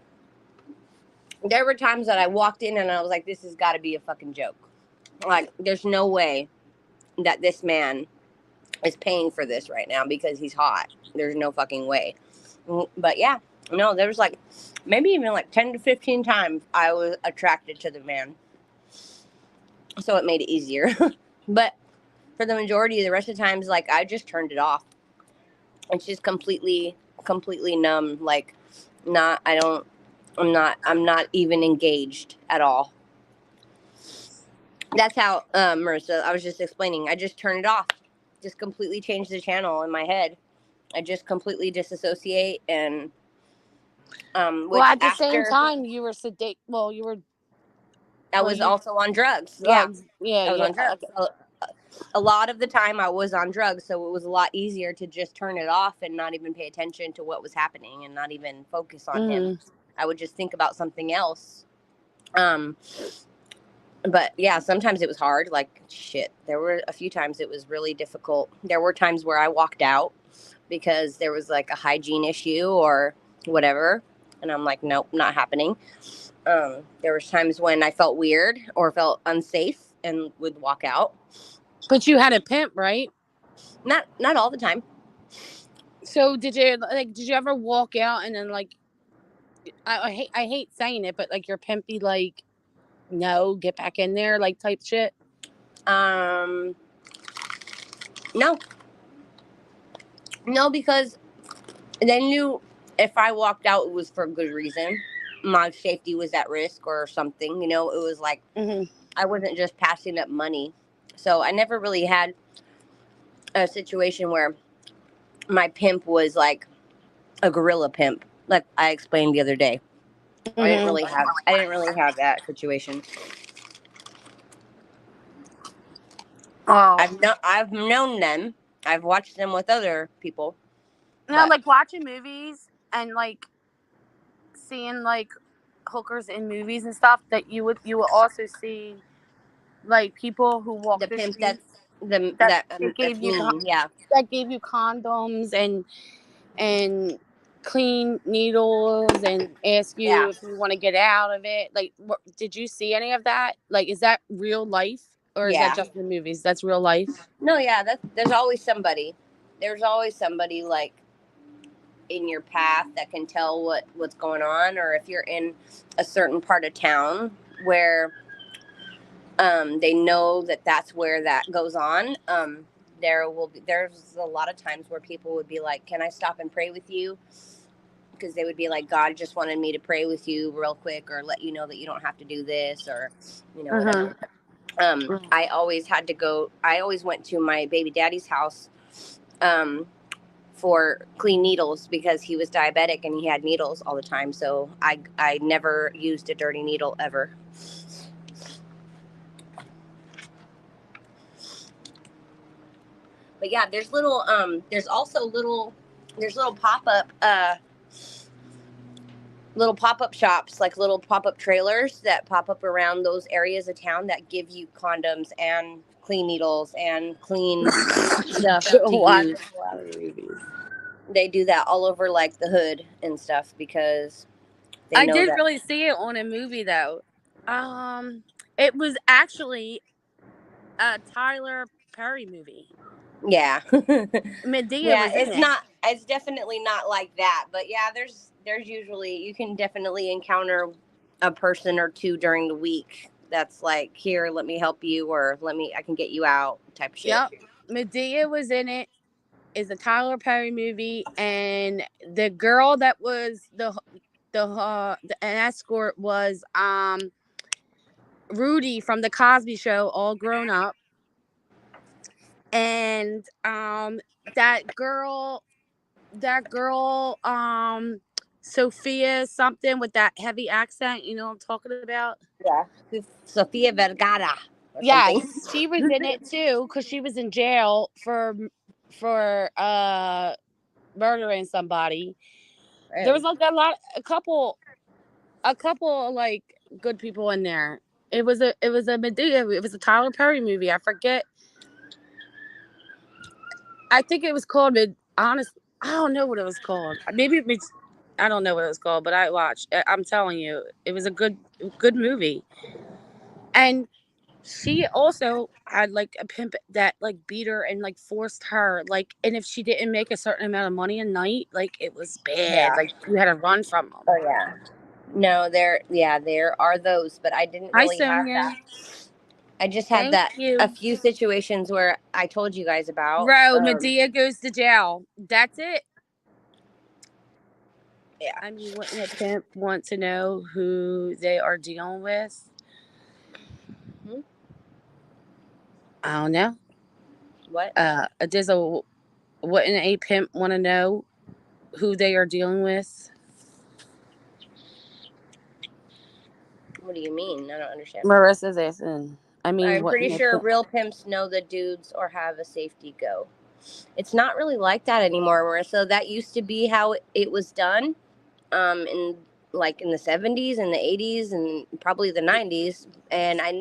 there were times that I walked in and I was like, this has got to be a fucking joke. Like, there's no way that this man is paying for this right now because he's hot. There's no fucking way. But yeah, no, there was like maybe even like 10 to 15 times I was attracted to the man. So it made it easier. But for the majority of the rest of the times, like I just turned it off. It's just completely numb. Like not, I don't, I'm not even engaged at all. That's how, Marissa, I was just explaining. I just turn it off. Just completely change the channel in my head. I just completely disassociate and well, which at the same after time, you were sedate. Well, you were. I Were was you also on drugs. Yeah, drugs? Yeah, I was yeah. on drugs. Okay. A lot of the time I was on drugs, so it was a lot easier to just turn it off and not even pay attention to what was happening and not even focus on him. I would just think about something else. Um, but yeah, sometimes it was hard. Like shit, there were a few times it was really difficult. There were times where I walked out because there was like a hygiene issue or whatever, and I'm like, nope, not happening. There was times when I felt weird or felt unsafe and would walk out. But you had a pimp, right? Not all the time. So did you like? Did you ever walk out and then like? I hate saying it, but like your pimpy like, no, get back in there like type shit. No, no, because they knew if I walked out, it was for a good reason. My safety was at risk or something. You know, it was like I wasn't just passing up money. So I never really had a situation where my pimp was like a gorilla pimp, like I explained the other day. I didn't really have that situation. Oh, I've known them. I've watched them with other people, no, but like watching movies and like seeing like hookers in movies and stuff. That you would also see like people who walk the the pimp street that they that's gave you mean, yeah. that gave you condoms and clean needles and ask Yeah. you if you want to get out of it. Like, did you see any of that? Like, is that real life or is that Yeah. just in the movies? That's real life. No, yeah, there's always somebody. There's always somebody like in your path that can tell what's going on, or if you're in a certain part of town where they know that that's where that goes on. There's a lot of times where people would be like, "Can I stop and pray with you?" Because they would be like, "God just wanted me to pray with you real quick, or let you know that you don't have to do this, or whatever." I always had to go. I always went to my baby daddy's house for clean needles because he was diabetic and he had needles all the time. So I never used a dirty needle ever. But But yeah, there's little pop-up shops, like little pop-up trailers that pop up around those areas of town that give you condoms and clean needles and clean stuff to Watch use. a lot of movies. They do that all over like the hood and stuff because they I know did that. really see it on a movie though. It was actually a Tyler Perry movie. Yeah. Medea Yeah, was in it. it's definitely not like that, but yeah, there's usually, you can definitely encounter a person or two during the week that's like, here, let me help you, or I can get you out type of shit. Yep, Medea was in it. Is a Tyler Perry movie, and the girl that was an escort was Rudy from the Cosby Show, all grown up, and that girl Sophia something with that heavy accent, you know what I'm talking about? Yeah. Sofia Vergara or something. Yes, she was in it too because she was in jail for murdering somebody. There was like a couple like good people in there. It was a Medea. It was a Tyler Perry movie. I forget. I think it was called Honest. I don't know what it was called. Maybe it's. I don't know what it was called, but I watched. I'm telling you, it was a good movie. And she also had like a pimp that like beat her and like forced her like, and if she didn't make a certain amount of money a night, like it was bad. Yeah. Like you had to run from them. Oh yeah. No, there are those, but I didn't Hi, really have Sonia. that. I just had Thank that a you. few situations where I told you guys about. Bro, Medea goes to jail. That's it. Yeah. I mean, wouldn't a pimp want to know who they are dealing with? Hmm? I don't know. What? There's a wouldn't a pimp want to know who they are dealing with? What do you mean? I don't understand. Marissa's asking. I mean, I'm pretty wouldn't a sure pimp? real pimps know the dudes or have a safety go. It's not really like that anymore, Marissa. That used to be how it was done. In like in the 70s and the 80s and probably the 90s. And I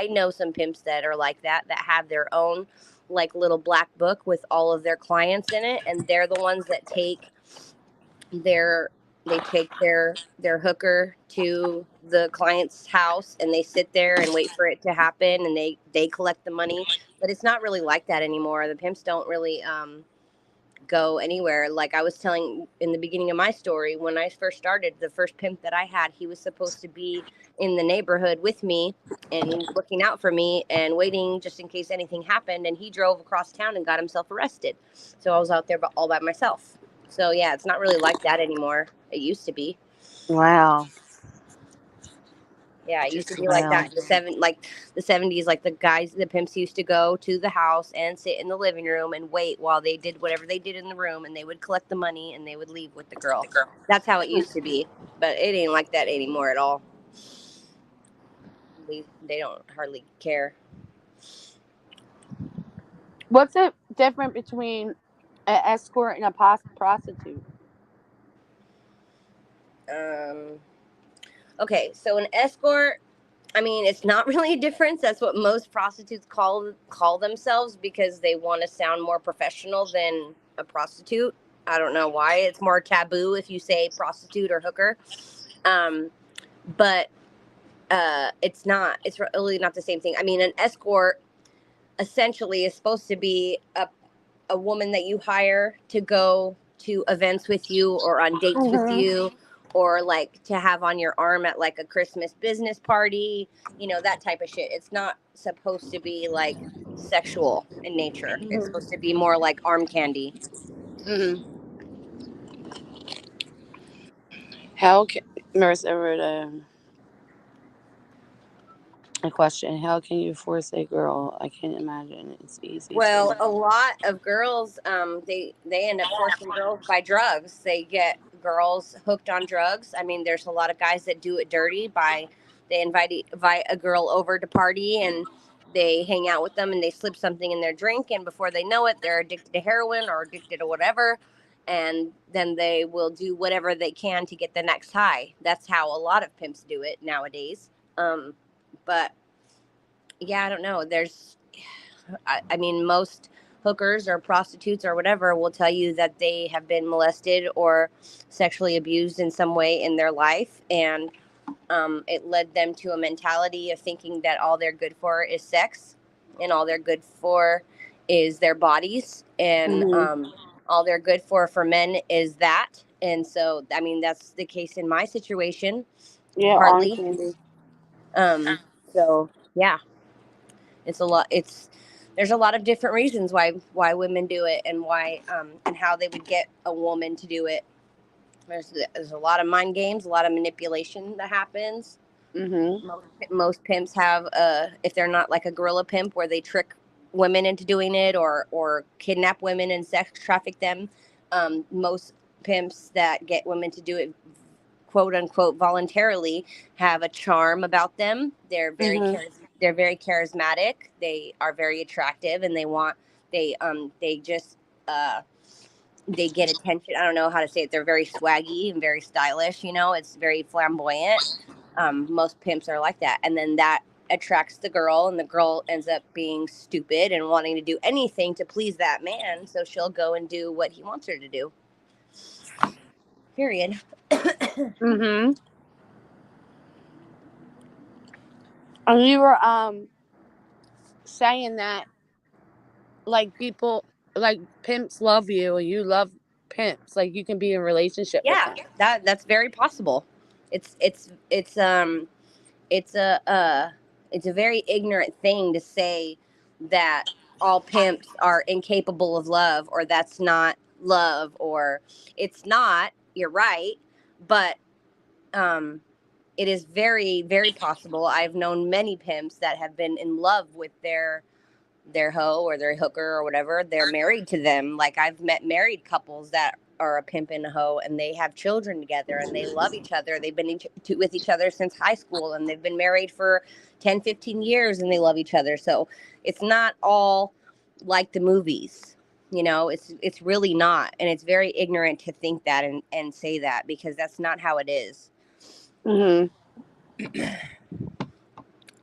know some pimps that are like that have their own like little black book with all of their clients in it, and they're the ones that their their hooker to the client's house, and they sit there and wait for it to happen, and they collect the money. But it's not really like that anymore. The pimps don't really go anywhere. Like I was telling in the beginning of my story, when I first started, the first pimp that I had, he was supposed to be in the neighborhood with me and looking out for me and waiting just in case anything happened, and he drove across town and got himself arrested. So I was out there all by myself. So yeah, it's not really like that anymore. It used to be. Wow. Yeah, it used to be like Wow. that in the 70s. Like the pimps used to go to the house and sit in the living room and wait while they did whatever they did in the room, and they would collect the money and they would leave with the girl. That's how it used to be, but it ain't like that anymore at all. They don't hardly care. What's the difference between an escort and a prostitute? Um, okay, so an escort. I mean, it's not really a difference. That's what most prostitutes call themselves because they want to sound more professional than a prostitute. I don't know why. It's more taboo if you say prostitute or hooker. Um, but it's not. It's really not the same thing. I mean, an escort essentially is supposed to be a woman that you hire to go to events with you or on dates with Mm-hmm. you, or like to have on your arm at like a Christmas business party, that type of shit. It's not supposed to be like sexual in nature. It's Mm-hmm. supposed to be more like arm candy. Mm-hmm. How can Marissa wrote a question? How can you force a girl? I can't imagine it's easy Well, to. a lot of girls, they end up forcing girls by drugs. They get girls hooked on drugs. I mean, there's a lot of guys that do it dirty by they invite a girl over to party, and they hang out with them and they slip something in their drink, and before they know it, they're addicted to heroin or addicted to whatever, and then they will do whatever they can to get the next high. That's how a lot of pimps do it nowadays. But yeah, I don't know. I mean, most hookers or prostitutes or whatever will tell you that they have been molested or sexually abused in some way in their life, and it led them to a mentality of thinking that all they're good for is sex, and all they're good for is their bodies, and Mhm. all they're good for men is that. And so, I mean, that's the case in my situation, Yeah, arm partly. candy. So yeah, it's a lot. There's a lot of different reasons why women do it, and why and how they would get a woman to do it. There's a lot of mind games, a lot of manipulation that happens. Mhm. Most pimps have if they're not like a gorilla pimp where they trick women into doing it, or kidnap women and sex traffic them. Most pimps that get women to do it, quote unquote, voluntarily, have a charm about them. Mhm. They're very charismatic. They are very attractive, and they just uh they get attention. I don't know how to say it. They're very swaggy and very stylish. It's very flamboyant. Most pimps are like that, and then that attracts the girl, and the girl ends up being stupid and wanting to do anything to please that man. So she'll go and do what he wants her to do. Period. Mhm. And you were saying that like people like pimps love you and you love pimps. Like you can be in a relationship with Yeah, them. that's very possible. It's it's it's um it's a it's a very ignorant thing to say that all pimps are incapable of love, or that's not love, or it's not. You're right, but um it is very, very possible. I've known many pimps that have been in love with their hoe or their hooker or whatever. They're married to them. Like, I've met married couples that are a pimp and a hoe, and they have children together, and they love each other. They've been with each other since high school, and they've been married for 10, 15 years, and they love each other. So it's not all like the movies. It's really not. And it's very ignorant to think that, and say that, because that's not how it is. Mhm.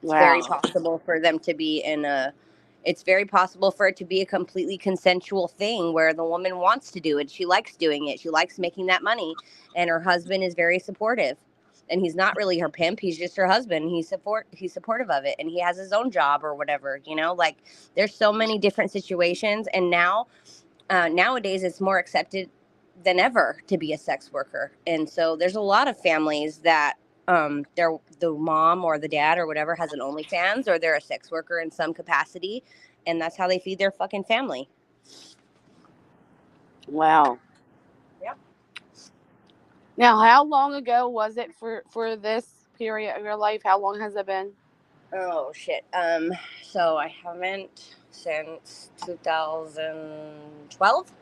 It's very Wow. possible for them to be it's very possible for it to be a completely consensual thing where the woman wants to do it. She likes doing it. She likes making that money, and her husband is very supportive. And he's not really her pimp. He's just her husband. He's supportive of it, and he has his own job or whatever. Like, there's so many different situations, and nowadays it's more accepted than ever to be a sex worker. And so there's a lot of families that the mom or the dad or whatever has an OnlyFans, or they're a sex worker in some capacity, and that's how they feed their fucking family. Wow. Yep. Now, how long ago was it for this period of your life? How long has it been? Oh shit. So I haven't since 2012.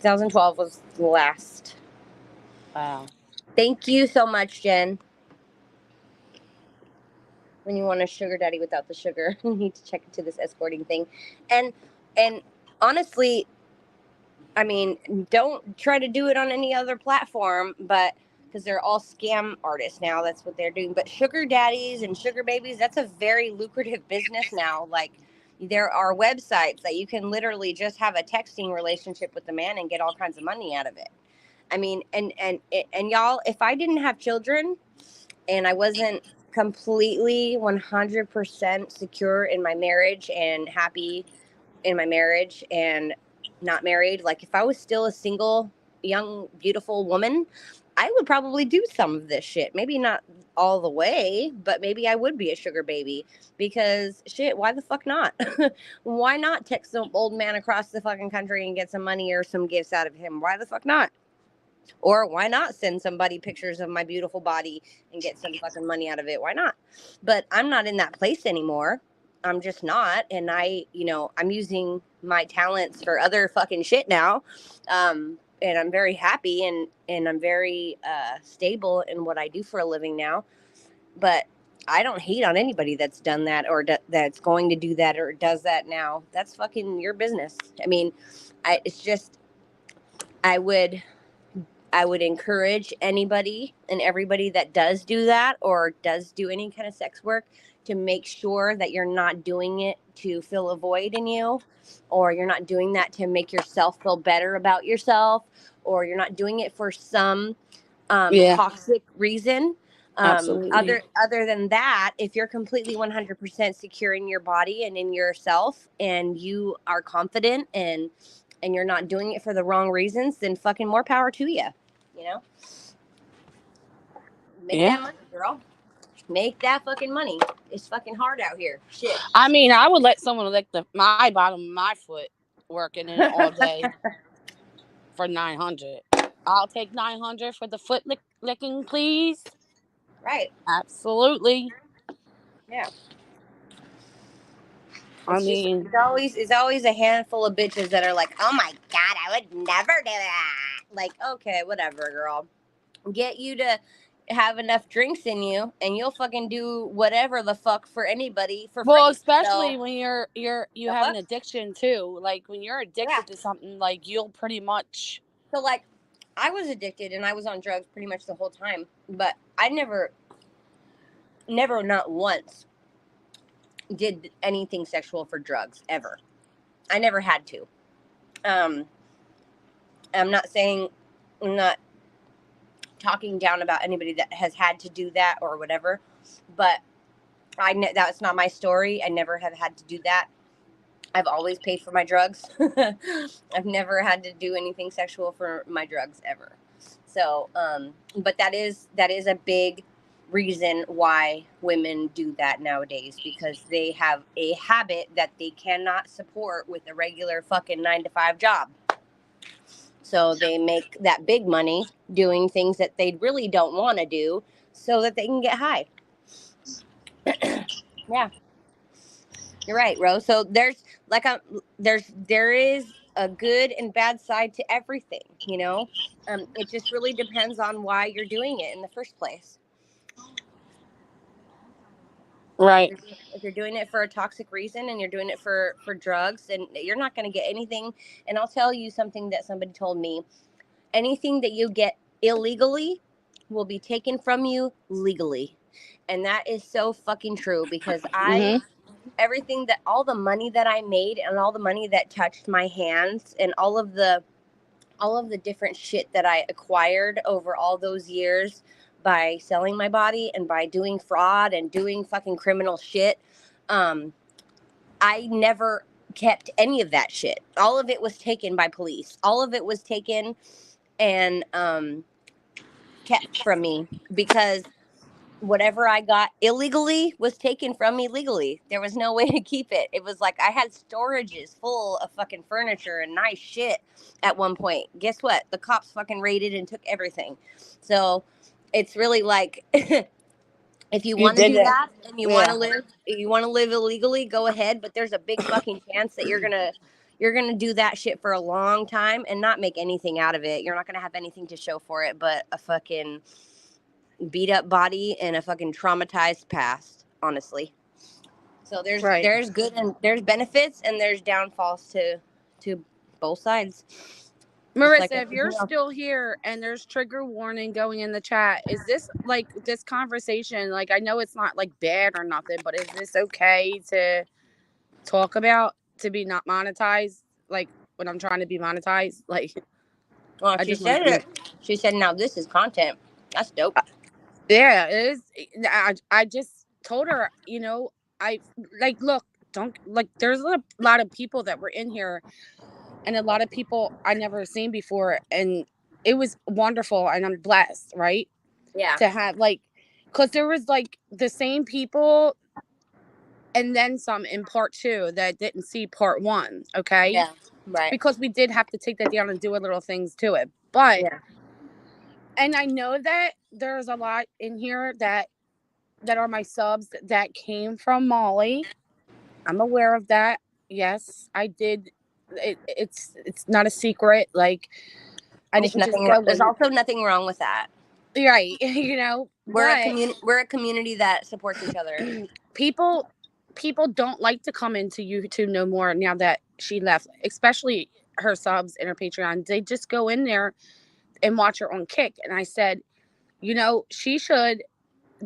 2012 was the last. Wow. Thank you so much, Jen. When you want a sugar daddy without the sugar, you need to check into this escorting thing. And honestly, I mean, don't try to do it on any other platform, but because they're all scam artists now, that's what they're doing. But sugar daddies and sugar babies, that's a very lucrative business now. Like, there are websites that you can literally just have a texting relationship with the man and get all kinds of money out of it. I mean, and y'all, if I didn't have children and I wasn't completely 100% secure in my marriage and happy in my marriage and not married, like, if I was still a single, young, beautiful woman, I would probably do some of this shit. Maybe not all the way, but maybe I would be a sugar baby, because shit, why the fuck not? Why not text some old man across the fucking country and get some money or some gifts out of him? Why the fuck not? Or why not send somebody pictures of my beautiful body and get some fucking money out of it? Why not? But I'm not in that place anymore. I'm just not. And I'm using my talents for other fucking shit now. And I'm very happy, and I'm very stable in what I do for a living now. But I don't hate on anybody that's done that or that's going to do that or does that now. That's fucking your business. I mean, it's just I would I would encourage anybody and everybody that does do that or does do any kind of sex work to make sure that you're not doing it to fill a void in you, or you're not doing that to make yourself feel better about yourself, or you're not doing it for some Yeah, toxic reason. absolutely. Other than that, if you're completely 100% secure in your body and in yourself, and you are confident and you're not doing it for the wrong reasons, then fucking more power to you. You know, make Yeah. that money, girl. Make that fucking money. It's fucking hard out here. Shit. I mean, I would let someone lick my bottom of my foot working in it all day for 900. I'll take 900 for the licking, please. Right. Absolutely. Yeah. I It's just mean, it's always a handful of bitches that are like, oh my god, I would never do that. Like, okay, whatever, girl. Get you to have enough drinks in you, and you'll fucking do whatever the fuck for anybody for well, free. So especially when you the have an fuck, addiction too. Like when you're yeah. addicted to something, like you'll pretty much. So like, I was addicted and I was on drugs pretty much the whole time, but I never, not once did anything sexual for drugs ever. I never had to. Um, I'm not saying, I'm not talking down about anybody that has had to do that or whatever, but that's not my story. I never have had to do that. I've always paid for my drugs. I've never had to do anything sexual for my drugs ever. So, but that is a big reason why women do that nowadays, because they have a habit that they cannot support with a regular fucking 9 to 5 job. So they make that big money doing things that they really don't want to do so that they can get high. Yeah, you're right, Rose. So like a there is a good and bad side to everything, you know. It just really depends on why you're doing it in the first place. Right. If you're doing it for a toxic reason and you're doing it for drugs, and you're not going to get anything. And I'll tell you something that somebody told me: anything that you get illegally will be taken from you legally. And that is so fucking true, because Mhm. everything that all the money that I made and all the money that touched my hands and all of the different shit that I acquired over all those years by selling my body and by doing fraud and doing fucking criminal shit, um I never kept any of that shit. All of it was taken by police. All of it was taken and kept from me, because whatever I got illegally was taken from me legally. There was no way to keep it. It was like I had storages full of fucking furniture and nice shit at one point. Guess what? The cops fucking raided and took everything. So it's really like, if you You want to did do it. that and Yeah. you want to live illegally, go ahead, but there's a big fucking chance that you're going to do that shit for a long time and not make anything out of it. You're not going to have anything to show for it but a fucking beat up body and a fucking traumatized past, honestly. So Right. there's good and there's benefits and there's downfalls to both sides. Just like Marissa, if you're everything else. still here and there's trigger warning going in the chat, is this like this conversation? Like, I know it's not like bad or nothing, but is this okay to talk about to be not monetized? Like when I'm trying to be monetized, like Well, I she just want said to be. it. She said, "Now this is content." That's dope. Yeah, it is. I just told her, I like look, don't like. There's a lot of people that were in here, and a lot of people I never seen before, and it was wonderful, and I'm blessed, right, Yeah. to have like, because there was like the same people, and then some in part two that didn't see part one, okay, Yeah. Right. because we did have to take that down and do a little things to it, but Yeah. and I know that there's a lot in here that are my subs that came from Molly. I'm aware of that. Yes, I did. It's not a secret. Like I There's didn't just nothing. go There's and also nothing wrong with that. right, But we're a community that supports each other. people people don't like to come into YouTube no more now that she left, especially her subs and her Patreon. They just go in there and watch her on Kick. And I said, she should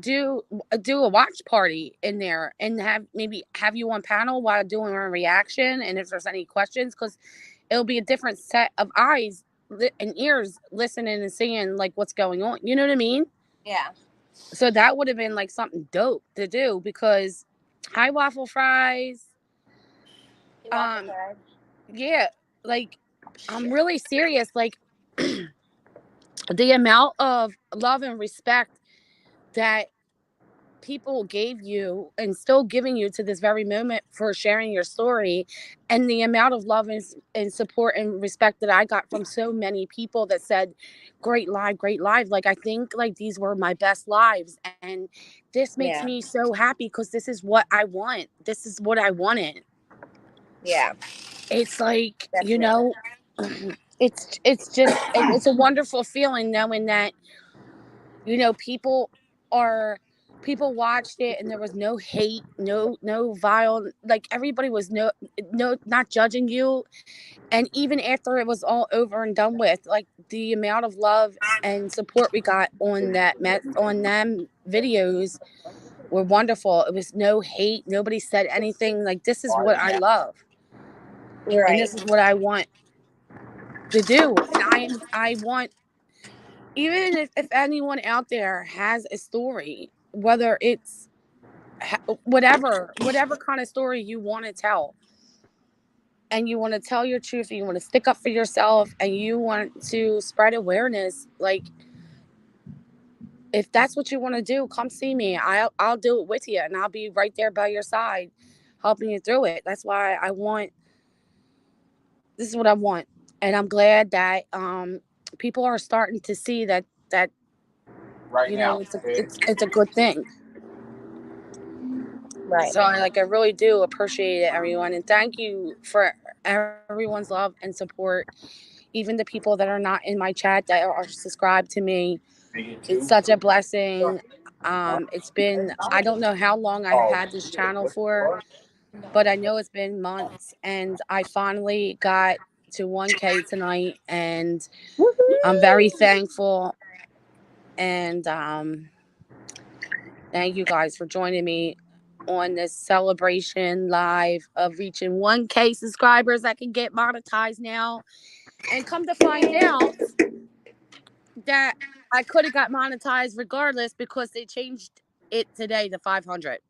do do a watch party in there and have you on panel while doing a reaction, and if there's any questions, because it'll be a different set of eyes and ears listening and seeing like what's going on, you know what I mean? Yeah. So that would have been like something dope to do, because high waffle fries, um yeah, like I'm really serious, like the amount of love and respect that people gave you and still giving you to this very moment for sharing your story, and the amount of love and support and respect that I got from so many people that said great live, like I think like these were my best lives, and this makes Yeah. me so happy because this is what I want, this is what I wanted. Yeah. It's like, Definitely. it's a wonderful feeling knowing that people are people watched it and there was no hate, no vile, like everybody was no not judging you. And even after it was all over and done with, like the amount of love and support we got on them videos were wonderful. It was no hate, nobody said anything. Like, this is what I love, You're and right. this is what I want to do. And I want, even if anyone out there has a story, whether it's whatever kind of story you want to tell, and you want to tell your truth, and you want to stick up for yourself, and you want to spread awareness, like if that's what you want to do, come see me. I'll do it with you, and I'll be right there by your side helping you through it. That's why this is what I want. And I'm glad that people are starting to see that right now. it's a good thing. Right. So I really do appreciate it, everyone, and thank you for everyone's love and support. Even the people that are not in my chat that are subscribed to me, it's such a blessing. It's been, I don't know how long I have had this channel for, but I know it's been months, and I finally got to 1K tonight, and I'm very thankful. And thank you guys for joining me on this celebration live of reaching 1K subscribers. I can get monetized now. And come to find out that I could have got monetized regardless, because they changed it today to 500.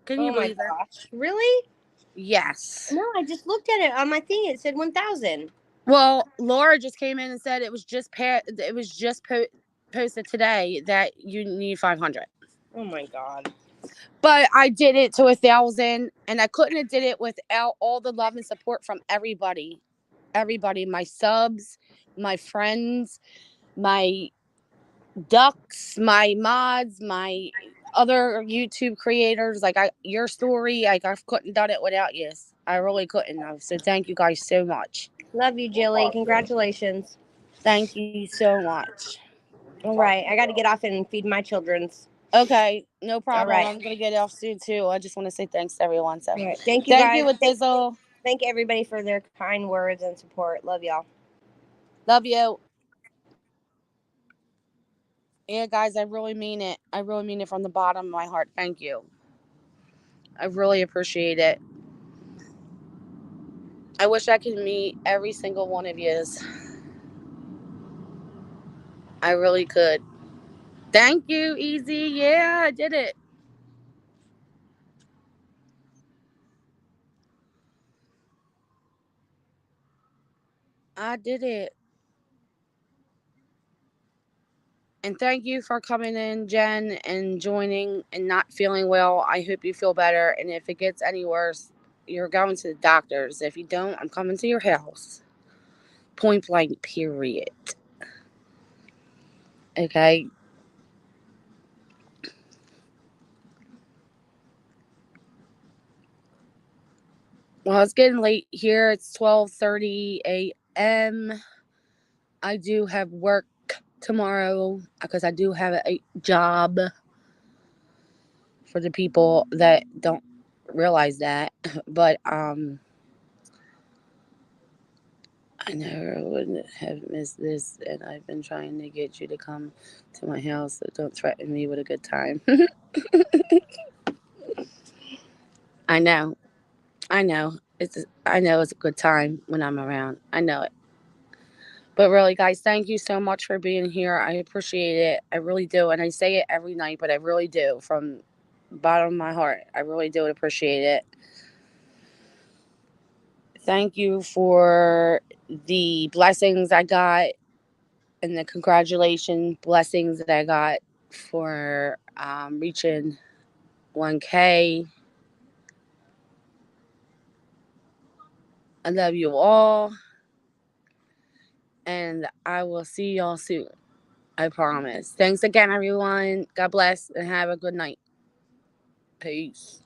Can you Oh my believe it? gosh. Really? Yes. No, I just looked at it on my thing. It said 1,000. Well, Laura just came in and said it was posted today that you need 500. Oh my god. But I did it to 1,000, and I couldn't have did it without all the love and support from everybody. Everybody, my subs, my friends, my ducks, my mods, my other YouTube creators. Like your story, like I couldn't done it without you. I really couldn't have. So thank you guys so much. Love you, Jilly. Congratulations. Thank you so much. All right. I got to get off and feed my children's. Okay, no All problem. right. I'm gonna get off soon too. I just want to say thanks to everyone. So All right. Thank you, thank guys. you, with Dizzle. Thank everybody for their kind words and support. Love y'all. Love you. Yeah, guys, I really mean it. I really mean it from the bottom of my heart. Thank you. I really appreciate it. I wish I could meet every single one of yous. I really could. Thank you, Easy. Yeah, I did it. I did it. And thank you for coming in, Jen, and joining and not feeling well. I hope you feel better. And if it gets any worse, you're going to the doctors. If you don't, I'm coming to your house. Point blank, period. Okay. Well, it's getting late here. It's 12:30 a.m. I do have work tomorrow because I do have a job. for the people that don't realize that. But I never would have missed this, and I've been trying to get you to come to my house, so don't threaten me with a good time. I know, I know. I know it's a good time when I'm around. I know it. But really, guys, thank you so much for being here. I appreciate it. I really do, and I say it every night, but I really do from the bottom of my heart. I really do appreciate it. Thank you for the blessings I got and the congratulations blessings that I got for reaching 1K. I love you all, and I will see y'all soon. I promise. Thanks again, everyone. God bless and have a good night. Peace.